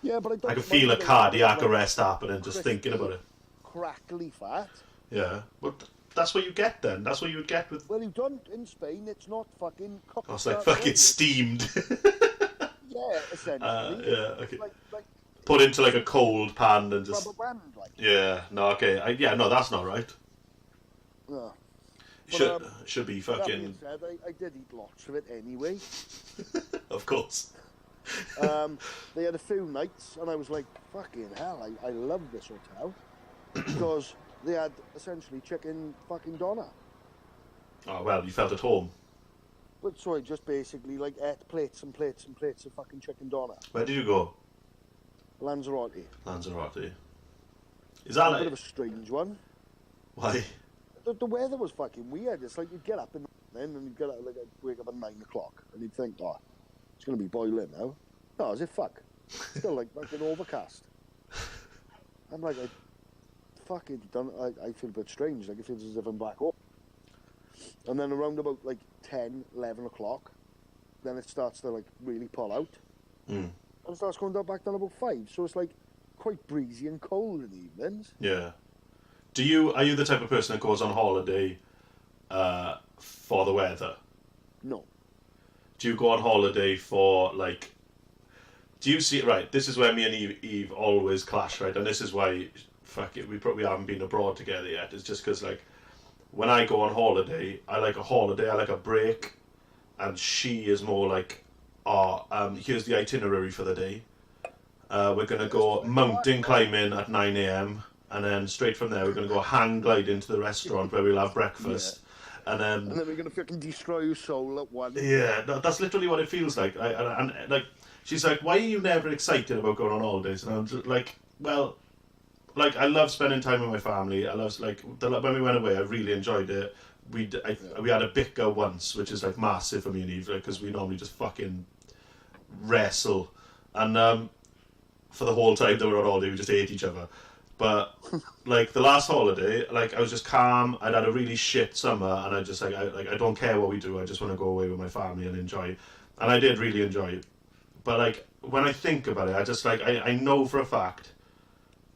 Yeah, but I can feel a cardiac arrest happening just thinking about it. Crackly fat. Yeah, but that's what you get then. That's what you would get with. Well, you don't in Spain. It's not fucking cooked. Oh, it's like fucking steamed. Yeah, essentially. Yeah, okay. Like put into like a cold pan and just. rubber band, like. Yeah, no, okay. No, that's not right. No. Should be That fucking. being said, I did eat lots of it anyway. Of course. They had a few nights, and I was like, fucking hell, I love this hotel. Because they had essentially chicken fucking doner. Oh, well, you felt at home. But so I just basically like ate plates and plates and plates of fucking chicken doner. Where did you go? Lanzarote. Lanzarote. Is A that bit like. of a strange one. Why? The weather was fucking weird. It's like you'd get up in the morning and you'd get up, like, I'd wake up at 9 o'clock and you'd think, oh, it's going to be boiling now. No, is it fuck? Still like fucking overcast. I'm like, I feel a bit strange. Like it feels as if I'm back home. And then around about like 10, 11 o'clock, then it starts to like really pull out. Mm. And it starts going back down about 5. So it's like quite breezy and cold in the evenings. Yeah. Are you the type of person that goes on holiday for the weather? No. Do you go on holiday for like? Do you see right? This is where me and Eve always clash, right? And this is why, fuck it, we probably haven't been abroad together yet. It's just because like, when I go on holiday, I like a holiday, I like a break, and she is more like, here's the itinerary for the day. We're gonna go mountain climbing at 9 a.m. and then straight from there we're gonna go hang gliding to the restaurant where we'll have breakfast. Yeah. And then we're gonna fucking destroy your soul at one. Yeah, that's literally what it feels like. And like, she's like, "Why are you never excited about going on holidays?" And I'm just like, "Well, like I love spending time with my family. I love when we went away, I really enjoyed it. We had a bicker once, which is like massive for me and Eve, because we normally just fucking wrestle. And for the whole time that we were on holiday. We just ate each other. But like the last holiday, like I was just calm. I'd had a really shit summer, and I just I don't care what we do. I just want to go away with my family and enjoy. And I did really enjoy it. But like when I think about it, I just like I know for a fact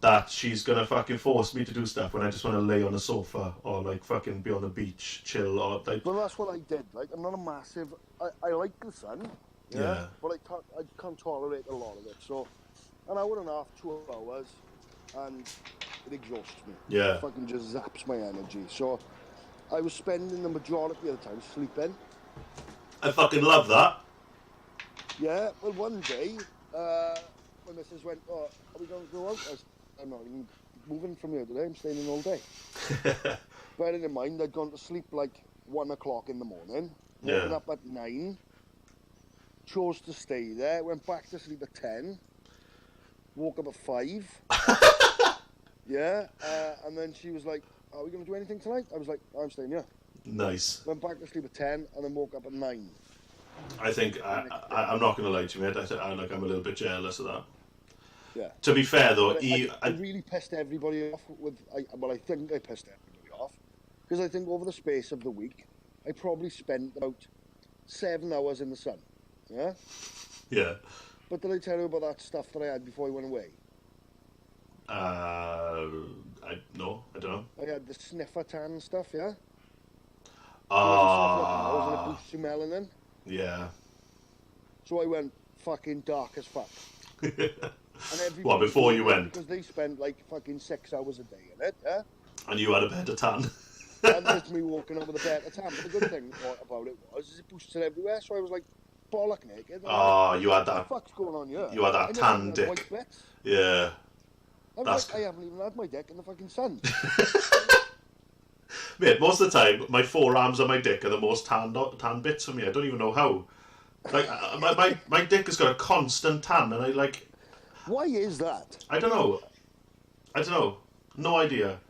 that she's gonna fucking force me to do stuff when I just want to lay on a sofa or like fucking be on the beach, chill, or like. Well, that's what I did. Like, I'm not a massive. I like the sun. Yeah. But I can't tolerate a lot of it. So, an hour and a half, 2 hours, and it exhausts me. Yeah. It fucking just zaps my energy. So, I was spending the majority of the time sleeping. I fucking love that. Yeah. Well, one day, my missus went, "Oh, are we going to go out?" I'm not even moving from here today. I'm staying in all day. Bearing in mind, I'd gone to sleep like 1 o'clock in the morning. Woken up at 9. Chose to stay there. Went back to sleep at 10. Woke up at 5. Yeah. And then she was like, "Are we going to do anything tonight?" I was like, "I'm staying here." Nice. Went back to sleep at 10 and then woke up at 9. I think I'm not going to lie to you, mate. I'm a little bit jealous of that. Yeah. To be fair, though, I really pissed everybody off with. I think I pissed everybody off because I think over the space of the week, I probably spent about 7 hours in the sun. Yeah. Yeah. But did I tell you about that stuff that I had before I went away? No, I don't know. I had the sniffer tan stuff. Yeah. Ah. I was in a boost to melanin. Yeah. So I went fucking dark as fuck. And Well, before you went. Because they spent like fucking 6 hours a day in it, yeah? And you had a better tan. And there's me walking over the better tan. But the good thing about it was it boosted everywhere, so I was like bollock naked. Oh, you had What that. the fuck's going on here? You had that tan dick. White bits. Yeah. I was like, I haven't even had my dick in the fucking sun. Mate, most of the time, my forearms and my dick are the most tan bits for me. I don't even know how. Like, my dick has got a constant tan, and I like. Why is that? I don't know. No idea.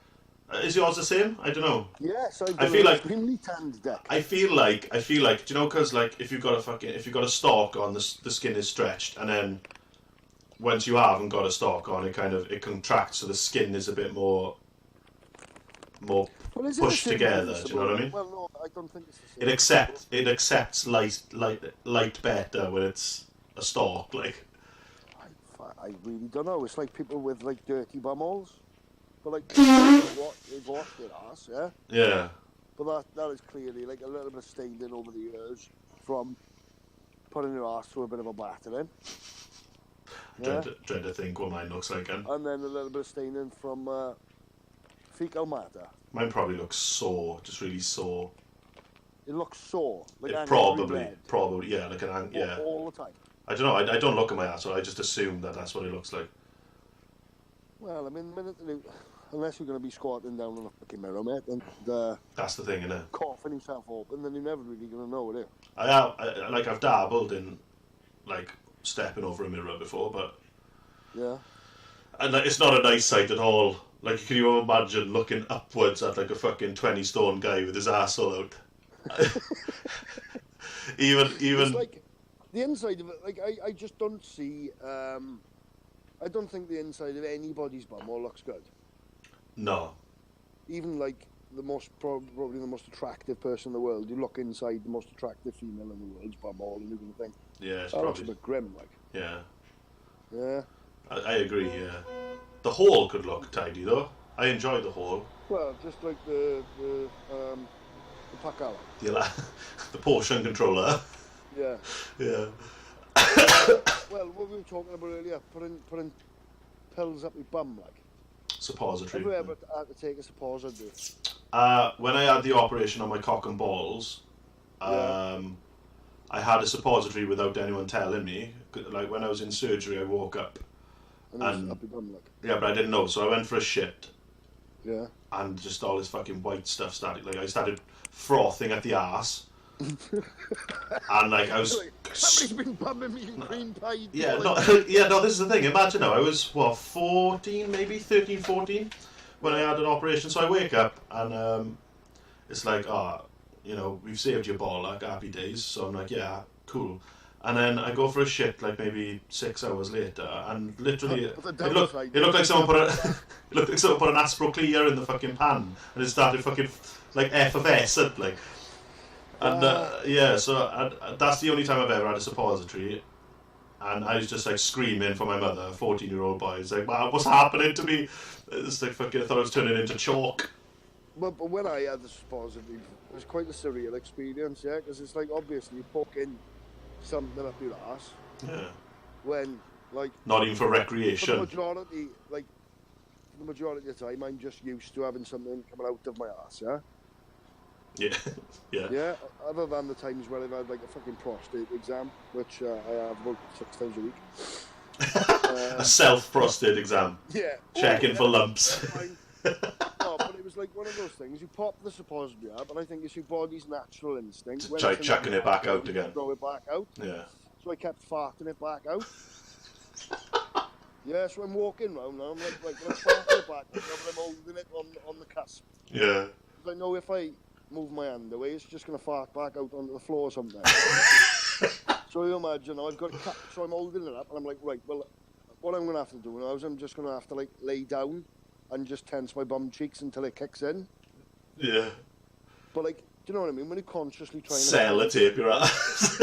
Is yours the same? I don't know. Yes, I feel like extremely tanned dick. I feel like. Do you know? Because like, if you've got a stalk on, the skin is stretched, and then once you haven't got a stalk on, it contracts, so the skin is a bit more pushed together. Do you know what I mean? Well, no, I don't think it's the same. It accepts light better when it's a stalk, like. I really don't know. It's like people with like dirty bumholes, but like they've washed their ass, yeah. Yeah. But that is clearly like a little bit of staining over the years from putting your ass through a bit of a battering. Yeah? Trying to think what mine looks like, and then a little bit of staining from fecal matter. Mine probably looks sore, just really sore. It looks sore. Like It probably, yeah, like an yeah. All the time. I don't know. I don't look at my ass, so I just assume that's what it looks like. Well, I mean, unless you're going to be squatting down on a fucking mirror, mate, and that's the thing, innit? coughing himself open, then you're never really going to know, are you? I've dabbled in like stepping over a mirror before, but yeah, and like, it's not a nice sight at all. Like, can you imagine looking upwards at like a fucking 20-stone guy with his arsehole out? even it's like the inside of it. Like I just don't see. I don't think the inside of anybody's bumhole looks good. No. Even like probably the most attractive person in the world. You look inside the most attractive female in the world's bumhole, and you're gonna think, yeah, it's that looks probably a bit grim, like. Yeah. Yeah. I agree. Yeah. The hole could look tidy though. I enjoy the hole. Well, just like the pakala. The portion controller. Yeah. Yeah. Well, what we were talking about earlier, putting pills up your bum, like. Suppository. Have you ever had to take a suppository? When I had the operation on my cock and balls, I had a suppository without anyone telling me. Like when I was in surgery, I woke up. And up your bum, like. Yeah, but I didn't know, so I went for a shit. Yeah. And just all this fucking white stuff started. Like I started frothing at the arse. And like I was. Somebody's been bumming me in green pie. Yeah, no, this is the thing. Imagine now, I was 14, maybe 13, 14, when I had an operation. So I wake up and it's like, we've saved your ball, like happy days. So I'm like, yeah, cool. And then I go for a shit like maybe 6 hours later, and literally But the it looked like someone put it looked like someone put an Aspro Clear in the fucking pan, and it started fucking like effervescent like. And so that's the only time I've ever had a suppository, and I was just like screaming for my mother, 14-year-old boy. It's like, "Man, what's happening to me?" It's like fucking, I thought I was turning into chalk. But when I had the suppository, it was quite a surreal experience, yeah, because it's like obviously you poke in something up your ass. Yeah. When like Not even for for recreation. the majority of the time, I'm just used to having something coming out of my ass, yeah. Yeah. Yeah. Yeah. Other than the times where I've had like a fucking prostate exam, which I have about 6 times a week. A self-prostate exam. Yeah. Checking for lumps. No, but it was like one of those things. You pop the suppository up, and I think it's your body's natural instinct. To when try it's in chucking the it back back, out you again. Throw it back out. Yeah. So I kept farting it back out. Yeah, so I'm walking round now. I'm like, right, I'm farting it back out, but I'm holding it on the cusp. Yeah. Because I know if I move my hand away, it's just going to fart back out onto the floor or something. So you imagine, I've got it cut, so I'm holding it up, and I'm like, right, well, what I'm going to have to do now is I'm just going to have to like lay down and just tense my bum cheeks until it kicks in. Yeah. But like, do you know what I mean? When you consciously try and Sellotape your ass.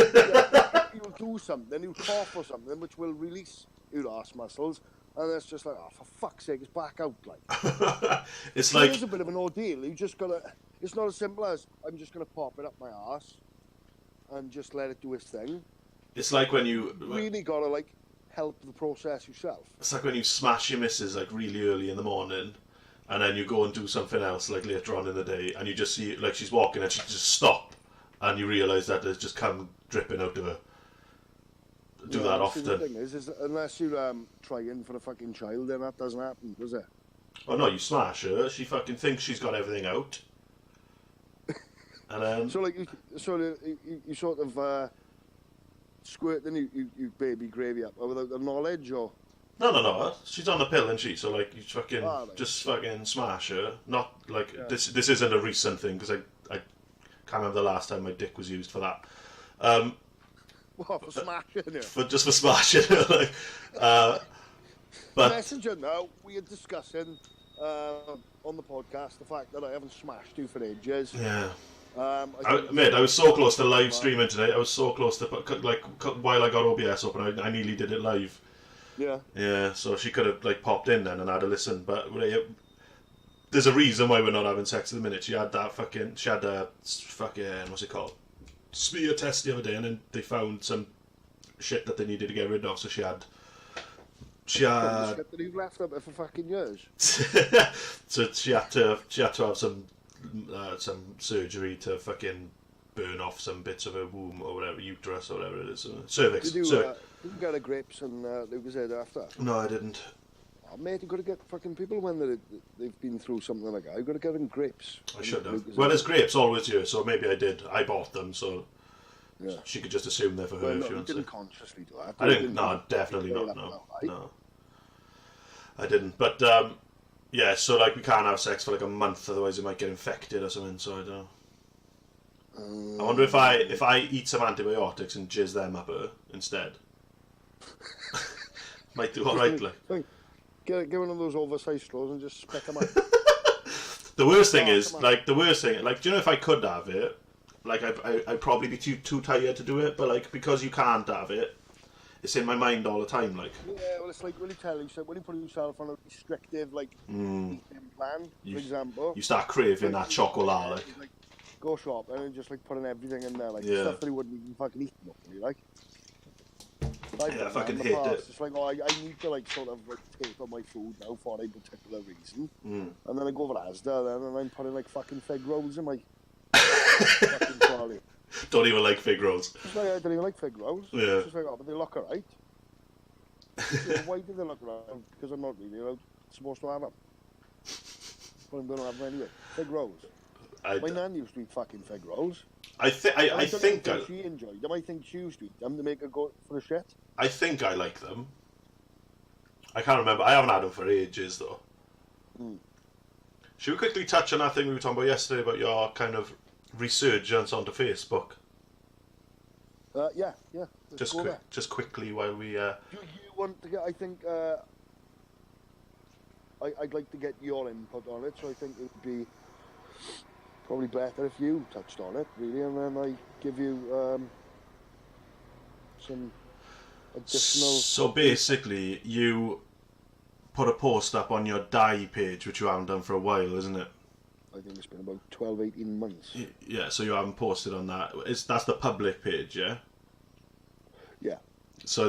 you'll do something, you'll cough or something, which will release your arse muscles, and it's just like, oh, for fuck's sake, it's back out, like. It's So like, it is a bit of an ordeal. You just gotta. It's not as simple as I'm just gonna pop it up my arse and just let it do its thing. it's like when you Really gotta like help the process yourself. it's like when you smash your missus like really early in the morning, and then you go and do something else like later on in the day, and you just see like she's walking and she just stop, and you realise that there's just cum dripping out of her. Do that see, often. the thing is unless you're trying for a fucking child, then that doesn't happen, does it? Oh no, you smash her. She fucking thinks she's got everything out, and then So like, you sort of squirt the you baby gravy up without the knowledge, or no. She's on the pill, and she so like you fucking right. just fucking smash her. Not like Yeah. this isn't a recent thing because I can't remember the last time my dick was used for that. what for smashing it? For smashing her, like. But Messenger now, we are discussing on the podcast the fact that I haven't smashed you for ages. yeah. I I was so close to live streaming today. I was so close to while I got OBS open, I nearly did it live. Yeah. Yeah, so she could have like popped in then and had a listen, but there's a reason why we're not having sex at the minute. She had a fucking what's it called, smear test the other day, and then they found some shit that they needed to get rid of. So she had The shit that you've left up there for fucking years. so she had to have some surgery to fucking burn off some bits of her womb or whatever, uterus or whatever it is, cervix. Did you get a grapes and Lucasade after? No, I didn't. Oh, mate, you've got to get fucking people when they've been through something like that. You've got to get them grapes. I should have. Well, there's grapes always here, so maybe I did. I bought them, so Yeah. she could just assume they're for her Well, if no, she you wants didn't it. consciously do that. I didn't. No, definitely not. No. I didn't. But yeah, so like we can't have sex for like a month, otherwise it might get infected or something. So I don't know. I wonder if I eat some antibiotics and jizz them up her instead. Might do all right, like. Get one of those oversized straws and just spit them out. The worst thing is, like, do you know, if I could have it, like, I'd probably be too tired to do it, but, like, because you can't have it, it's in my mind all the time, like. Yeah, well, it's like when you put yourself on a restrictive, like, eating plan, for example. You start craving that chocolate, like. Go shopping and just, like, putting everything in there, like, Yeah. stuff that he wouldn't even fucking eat, normally, like. Yeah, I fucking in the hate past, it. It's like, oh, I need to, like, sort of, like, taper my food now for a particular reason. And then I go over to Asda then, and I'm putting, like, fucking fig rolls in my fucking trolley. Don't even like fig rolls. It's like, I don't even like fig rolls. Yeah. It's just like, oh, but they look alright. Yeah, why do they look alright? Because I'm not really supposed to have them. But I'm going to have them anyway. Fig rolls. My nan used to eat fucking fig rolls. I think she enjoyed them. I think she used to eat them to make her go for a shit. I think I like them. I can't remember. I haven't had them for ages, though. Should we quickly touch on that thing we were talking about yesterday about your kind of resurgence onto Facebook? Yeah. Let's go there. Just quickly while we. Do you want to get? I think I'd like to get your input on it. So I think it would be probably better if you touched on it, really, and then I give you some additional. So basically, you put a post up on your die page, which you haven't done for a while, isn't it? I think it's been about 12, 18 months. Yeah, so you haven't posted on that. That's the public page, yeah? Yeah. So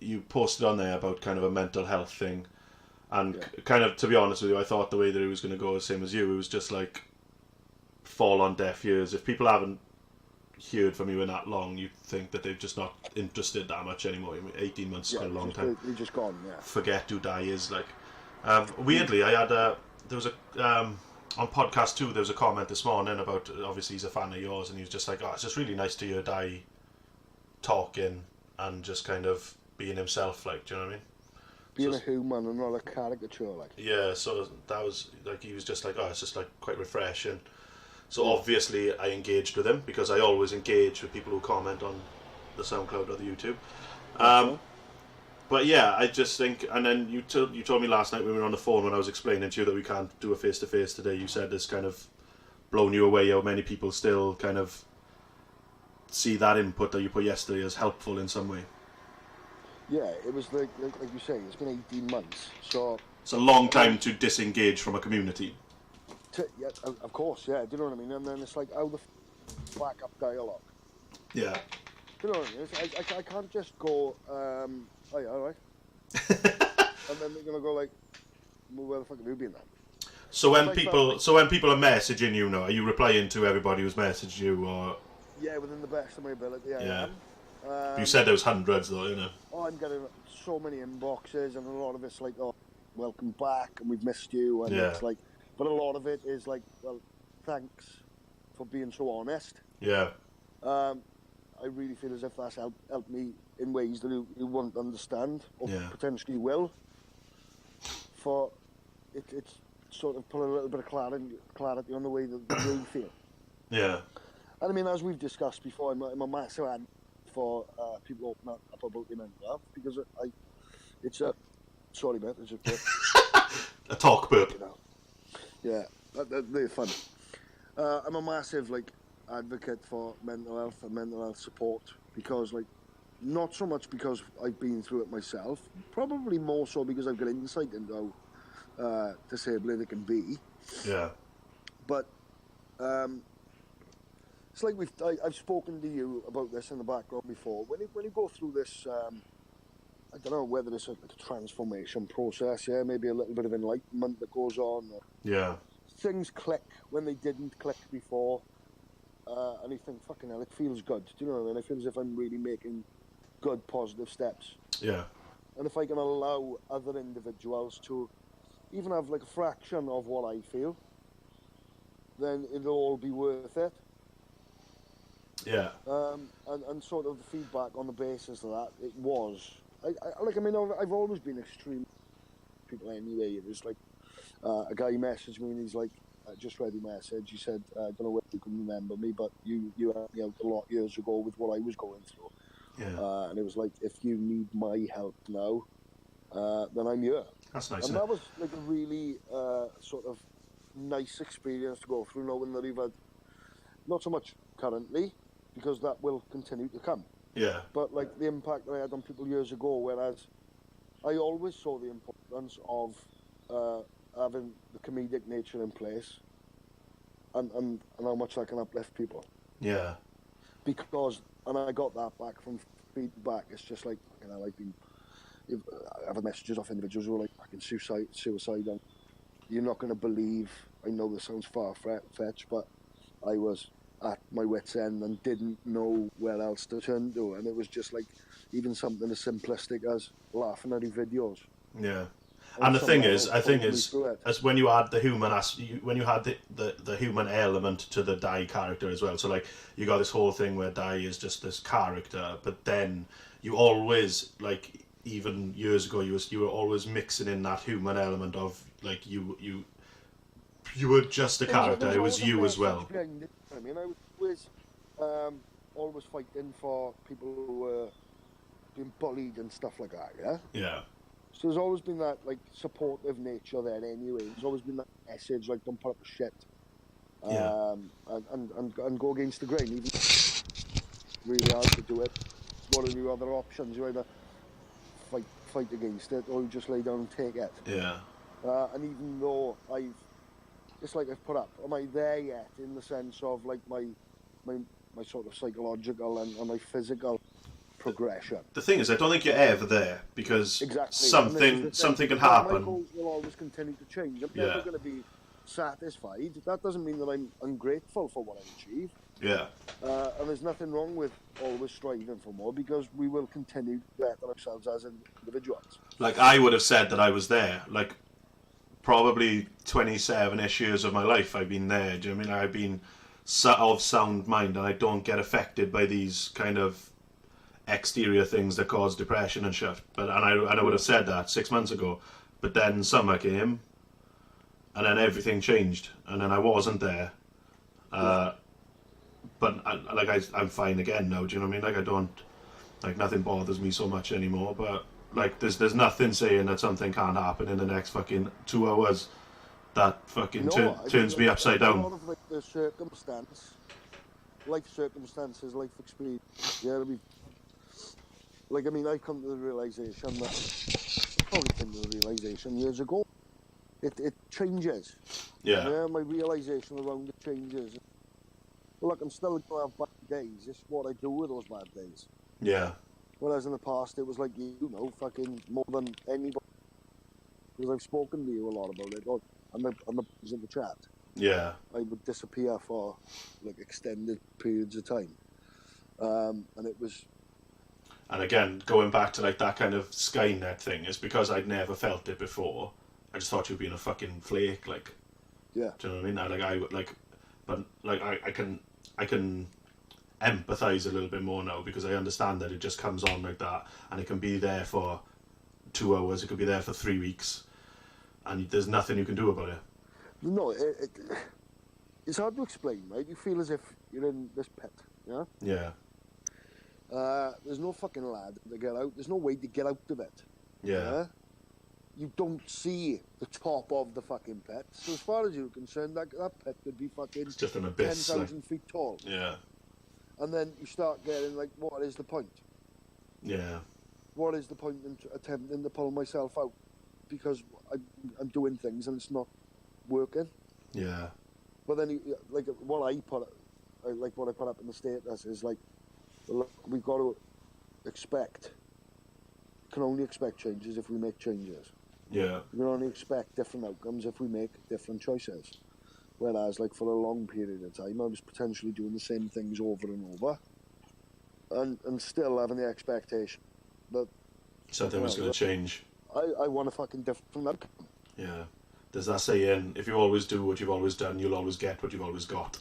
you posted on there about kind of a mental health thing, and kind of, to be honest with you, I thought the way that it was going to go, the same as you, it was just like fall on deaf ears. If people haven't heard from you in that long, you'd think that they're just not interested that much anymore. 18 months is quite a long time. They're just gone, yeah. Forget who die is, like. Weirdly, I had there was a on podcast 2, there was a comment this morning about, obviously he's a fan of yours, and he was just like, oh, it's just really nice to hear Di talking and just kind of being himself, like, do you know what I mean? Being a human and not a caricature, like. Yeah, so that was, like, he was just like, oh, it's just, like, quite refreshing. So obviously I engaged with him, because I always engage with people who comment on the SoundCloud or the YouTube. But yeah, I just think, and then you told me last night when we were on the phone when I was explaining to you that we can't do a face-to-face today, you said it's kind of blown you away how many people still kind of see that input that you put yesterday as helpful in some way. Yeah, it was like you say, it's been 18 months, so... It's a long time to disengage from a community. Yeah, of course, yeah, do you know what I mean? And then it's like, how the back up dialogue. Yeah. Do you know what I mean? I can't just go, oh yeah, alright. And then they're going to go like, well, where the fuck have you been then? So when people are messaging you now, are you replying to everybody who's messaged you, or...? Yeah, within the best of my ability, yeah. You said there was hundreds though, you know. Oh, I'm getting so many inboxes, and a lot of it's like, oh, welcome back, and we've missed you, and it's like, but a lot of it is like, well, thanks for being so honest. Yeah. I really feel as if that's helped me in ways that you won't understand, or potentially will. For it's sort of put a little bit of clarity on the way that you feel. Yeah. And I mean, as we've discussed before, I'm a massive advocate for people opening up about their mental health, because it's a... Sorry, mate, it's a talk burp. You know. Yeah, they're fun. I'm a massive, like, advocate for mental health and mental health support, because, like, not so much because I've been through it myself, probably more so because I've got insight into how disabling it can be. Yeah. But it's like I've spoken to you about this in the background before. When you go through this, I don't know whether it's a transformation process, maybe a little bit of enlightenment that goes on. Yeah. Things click when they didn't click before, and you think, fucking hell, it feels good. Do you know what I mean? I feel as if I'm really making good, positive steps. Yeah. And if I can allow other individuals to even have like a fraction of what I feel, then it'll all be worth it. Yeah. And sort of the feedback on the basis of that, it was. I've always been extreme people anyway. It was like a guy messaged me and he's like, I just read your message. He said, I don't know whether you can remember me, but you helped me out a lot years ago with what I was going through. Yeah. And it was like, if you need my help now, then I'm here. That's nice. And that was like a really sort of nice experience to go through, knowing that you've had, not so much currently, because that will continue to come. Yeah. But like the impact that I had on people years ago, whereas I always saw the importance of having the comedic nature in place, and how much that can uplift people. Yeah. Because, and I got that back from feedback. It's just like, you know, I've had messages off individuals who are like, I can suicide, and you're not going to believe, I know this sounds far-fetched, but I was at my wit's end and didn't know where else to turn to, and it was just like even something as simplistic as laughing at your videos. Yeah. And the thing is, as when you add the human when you had the human element to the Di character as well. So like you got this whole thing where Di is just this character, but then you always, like, even years ago, you were always mixing in that human element of like you were just a character. It was you as well. I mean, I was always fighting for people who were being bullied and stuff like that, yeah? Yeah. So there's always been that, like, supportive nature there anyway. There's always been that message, like, don't put up with shit. Yeah. And go against the grain. Even really hard to do it. What are your other options? You either fight against it, or you just lay down and take it. Yeah. And even though it's like I've put up, am I there yet in the sense of like my sort of psychological and my physical progression? The thing is, I don't think you're ever there because exactly. something can happen. My goals will always continue to change. I'm never going to be satisfied. That doesn't mean that I'm ungrateful for what I achieve. Yeah. And there's nothing wrong with always striving for more, because we will continue to better ourselves as individuals. Like, I would have said that I was there. Like, probably 27-ish years of my life I've been there. Do you know what I mean? I've been of sound mind, and I don't get affected by these kind of exterior things that cause depression and shit. And I would have said that 6 months ago. But then summer came, and then everything changed, and then I wasn't there. But I'm fine again now. Do you know what I mean? Like, I don't, like, nothing bothers me so much anymore. But like, there's nothing saying that something can't happen in the next fucking 2 hours that fucking turns me upside down. A lot of, like, the life circumstances, life experience. Yeah, I mean, like, I mean, I come to the realization that probably came to the realization years ago. It changes. Yeah. My realization around it changes. Look, I'm still going to have bad days. It's what I do with those bad days. Yeah. Whereas in the past, it was like, you know, fucking more than anybody. Because I've spoken to you a lot about it. I'm in the chat. Yeah. I would disappear for, like, extended periods of time. And it was... And again, going back to, like, that kind of Skynet thing, it's because I'd never felt it before. I just thought you'd been a fucking flake, like... Yeah. Do you know what I mean? I can empathise a little bit more now, because I understand that it just comes on like that, and it can be there for 2 hours, it could be there for 3 weeks, and there's nothing you can do about it. No, it's hard to explain, right? You feel as if you're in this pit, yeah? Yeah. There's no fucking ladder to get out. There's no way to get out of it. Yeah. You don't see the top of the fucking pit. So as far as you're concerned, that pit could be fucking... It's just an abyss. 10,000 feet tall. Yeah. And then you start getting, like, what is the point? Yeah. What is the point in attempting to pull myself out? Because I'm doing things and it's not working. Yeah. But then, like, what I put up in the status is, like, look, we've got to can only expect changes if we make changes. Yeah. We can only expect different outcomes if we make different choices. Whereas, like, for a long period of time, I was potentially doing the same things over and over, and still having the expectation that something was going to change. I want a fucking different outcome. Yeah. There's that saying, if you always do what you've always done, you'll always get what you've always got.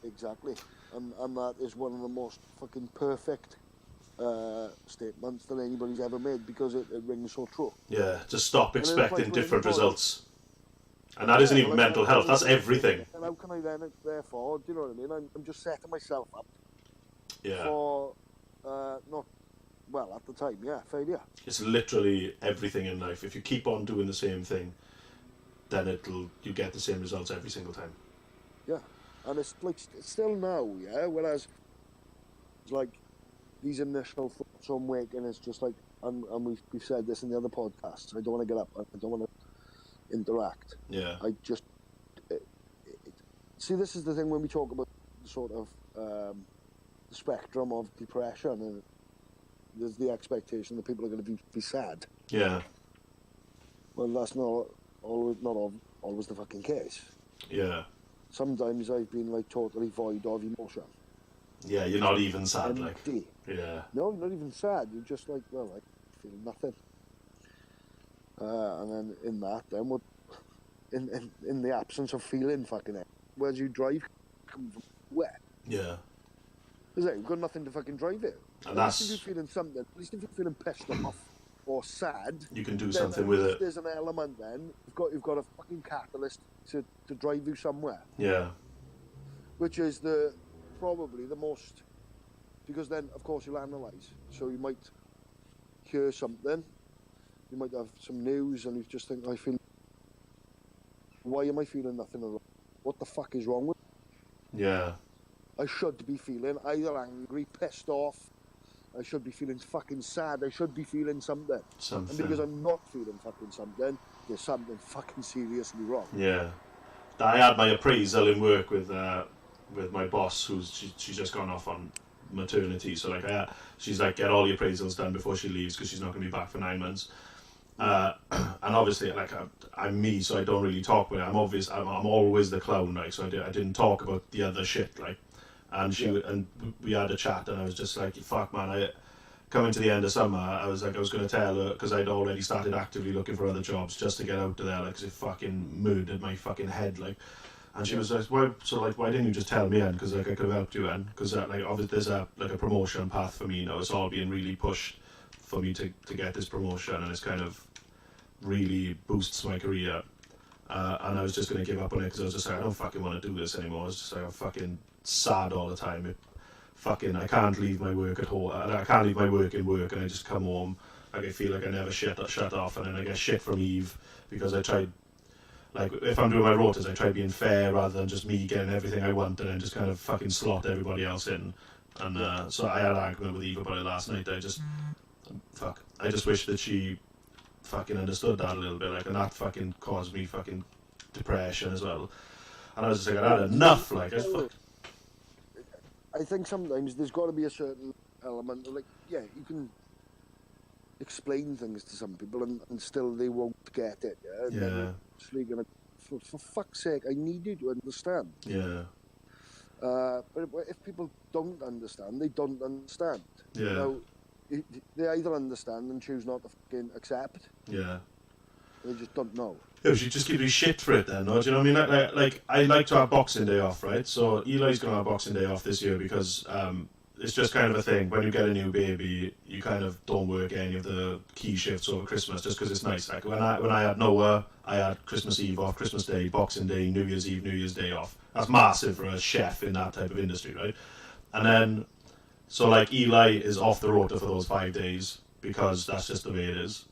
Exactly. And that is one of the most fucking perfect statements that anybody's ever made, because it rings so true. Yeah, just stop expecting different results. And that isn't even mental health, that's everything. And how can I then, therefore, do you know what I mean? I'm just setting myself up Yeah. for, not, well, at the time, yeah, failure. It's literally everything in life. If you keep on doing the same thing, then you get the same results every single time. Yeah, and it's like, it's still now, yeah, whereas it's like these initial thoughts on waking is just like, and we've said this in the other podcasts, I don't want to get up, I don't want to interact. Yeah. I just see, this is the thing when we talk about the sort of the spectrum of depression, and there's the expectation that people are going to be sad. Yeah. Well, that's not always the fucking case. Yeah. Sometimes I've been, like, totally void of emotion. Yeah, you're not even sad, like. Empty. Yeah. No, you're not even sad. You're just like, well, I feel nothing. And then in that, then what? In the absence of feeling fucking it, where do you drive? Come from where? Yeah. Is it? You've got nothing to fucking drive it. And at least if you're feeling something, at least if you're feeling pissed off or sad, you can do then something with it. There's an element then. You've got a fucking catalyst to drive you somewhere. Yeah. Which is probably the most because then, of course, you'll analyse. So you might hear something, you might have some news, and you just think, why am I feeling nothing at all? What the fuck is wrong with me? Yeah. I should be feeling either angry, pissed off. I should be feeling fucking sad. I should be feeling something. And because I'm not feeling fucking something, there's something fucking seriously wrong. Yeah. I had my appraisal in work with my boss, she's just gone off on maternity. So like, she's like, get all the appraisals done before she leaves because she's not going to be back for 9 months. And obviously, like, I'm me, so I don't really talk with it. I'm always the clown, right? So I didn't talk about the other shit, like. And and we had a chat, and I was just like, fuck, man, coming to the end of summer, I was going to tell her, because I'd already started actively looking for other jobs just to get out of there, like, 'cause it fucking murdered my fucking head, like. And she was like, why didn't you just tell me, Anne? Because, like, I could have helped you, Anne. Because, like, obviously there's a promotion path for me, you know. It's all being really pushed for me to get this promotion, and it's kind of really boosts my career. And I was just going to give up on it because I was just like, I don't fucking want to do this anymore. I was just like, I'm fucking sad all the time. I can't leave my work at home. I can't leave my work in work, and I just come home. Like, I feel like I never shut off, and then I get shit from Eve because I tried. Like, if I'm doing my rotas, I try being fair rather than just me getting everything I want and then just kind of fucking slot everybody else in. And so I had an argument with Eve about it last night. I just wish that she fucking understood that a little bit, like, and that fucking caused me fucking depression as well. And I was just like, I had enough, like, I think sometimes there's got to be a certain element of, like, yeah, you can explain things to some people and still they won't get it. Yeah. And then it's like, for fuck's sake, I need you to understand. Yeah. But if people don't understand, they don't understand. Yeah. You know, they either understand and choose not to fucking accept. Yeah. They just don't know. Yeah, she just give me shit for it then, no? Do you know what I mean? Like I like to have Boxing Day off, right? So Eli's going to have Boxing Day off this year because it's just kind of a thing. When you get a new baby, you kind of don't work any of the key shifts over Christmas just because it's nice. Like when I had Noah, I had Christmas Eve off, Christmas Day, Boxing Day, New Year's Eve, New Year's Day off. That's massive for a chef in that type of industry, right? And then, so like Eli is off the rota for those 5 days because that's just the way it is.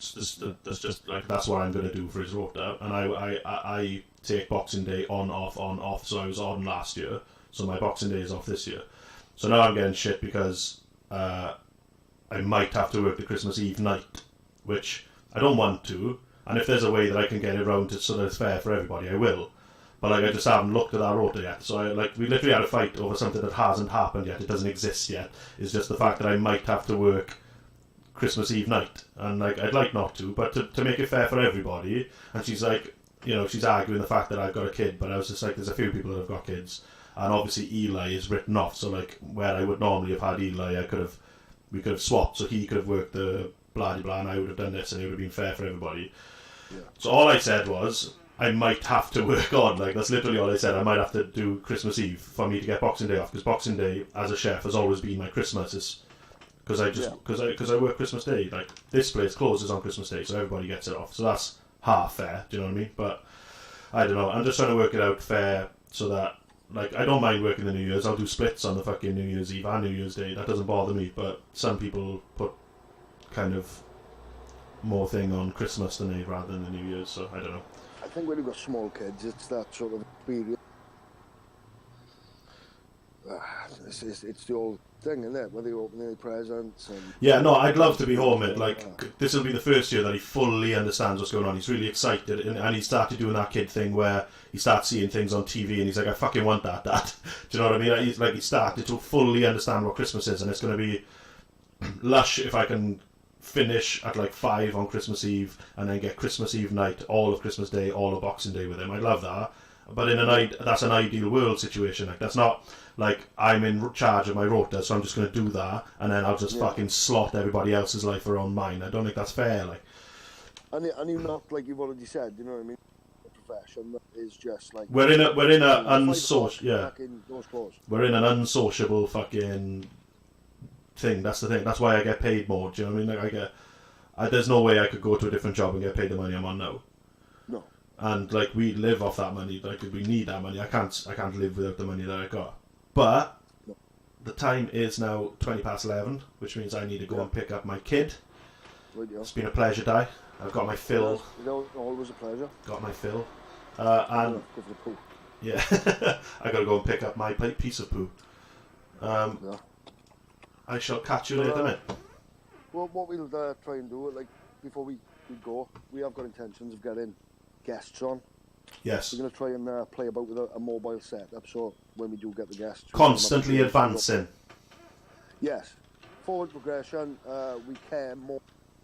That's just like, that's what I'm going to do for his rota. And I take Boxing Day on, off. So I was on last year. So my Boxing Day is off this year. So now I'm getting shit because I might have to work the Christmas Eve night, which I don't want to. And if there's a way that I can get it around to so that it's fair for everybody, I will. But like, I just haven't looked at that rota yet. So we literally had a fight over something that hasn't happened yet. It doesn't exist yet. It's just the fact that I might have to work Christmas Eve night. And like, I'd like not to, but to make it fair for everybody. And she's like, you know, she's arguing the fact that I've got a kid, but I was just like, there's a few people that have got kids. And obviously Eli is written off, so like, where I would normally have had Eli, we could have swapped, so he could have worked the blah-de-blah, and I would have done this, and it would have been fair for everybody. Yeah. So all I said was, I might have to work on, like, that's literally all I said. I might have to do Christmas Eve for me to get Boxing Day off, because Boxing Day, as a chef, has always been my Christmas. Because I work Christmas Day. Like, this place closes on Christmas Day, so everybody gets it off. So that's half fair, do you know what I mean? But, I don't know, I'm just trying to work it out fair, so that, like, I don't mind working the New Year's. I'll do splits on the fucking New Year's Eve and New Year's Day. That doesn't bother me. But some people put kind of more thing on Christmas than they rather than the New Year's. So I don't know. I think when you've got small kids, it's that sort of experience. It's the old thing, isn't it? Whether you open any presents and... Yeah, no, I'd love to be home. This will be the first year that he fully understands what's going on. He's really excited, and he started doing that kid thing where he starts seeing things on TV, and he's like, I fucking want that. Do you know what I mean? He started to fully understand what Christmas is, and it's going to be lush if I can finish at like 5 on Christmas Eve, and then get Christmas Eve night, all of Christmas Day, all of Boxing Day with him. I'd love that. But that's an ideal world situation. Like, that's not like I'm in charge of my rota, so I'm just going to do that, and then I'll just fucking slot everybody else's life around mine. I don't think that's fair. Like, and you're not, like you've already said, you know what I mean? A profession that is just like we're in an unsociable fucking thing. That's the thing. That's why I get paid more. Do you know what I mean? Like, there's no way I could go to a different job and get paid the money I'm on now. No. And like, we live off that money. Like, we need that money. I can't live without the money that I got. But the time is now 11:20, which means I need to go and pick up my kid. Right, yeah. It's been a pleasure, Di. I've got my fill. Always a pleasure. Got my fill. And go for the poo. Yeah, I gotta go and pick up my piece of poo. Yeah. I shall catch you later, mate. Well, what we'll try and do, like, before we go, we have got intentions of getting guests on. Yes. We're going to try and play about with a mobile setup, so when we do get the guests... Constantly advancing. Yes. Forward progression, we care more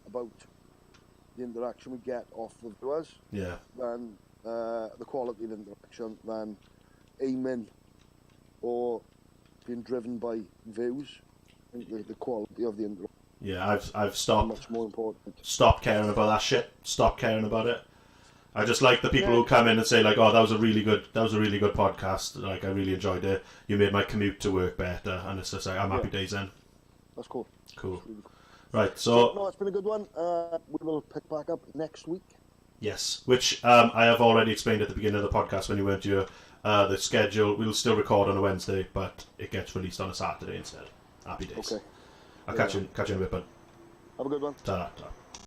about the interaction we get off the viewers than the quality of interaction, than aiming or being driven by views. I think the quality of the interaction. Yeah, I've stopped. Much more important. Stop caring about that shit. Stop caring about it. I just like the people who come in and say like, "Oh, that was a really good podcast. Like, I really enjoyed it. You made my commute to work better." And it's just like, I'm happy days then. That's cool. Cool. Really cool. Right. So no, it's been a good one. We will pick back up next week. Yes, which I have already explained at the beginning of the podcast when you weren't here. The schedule, we'll still record on a Wednesday, but it gets released on a Saturday instead. Happy days. Okay. I'll catch you in a bit, bud. Have a good one. Ta-da.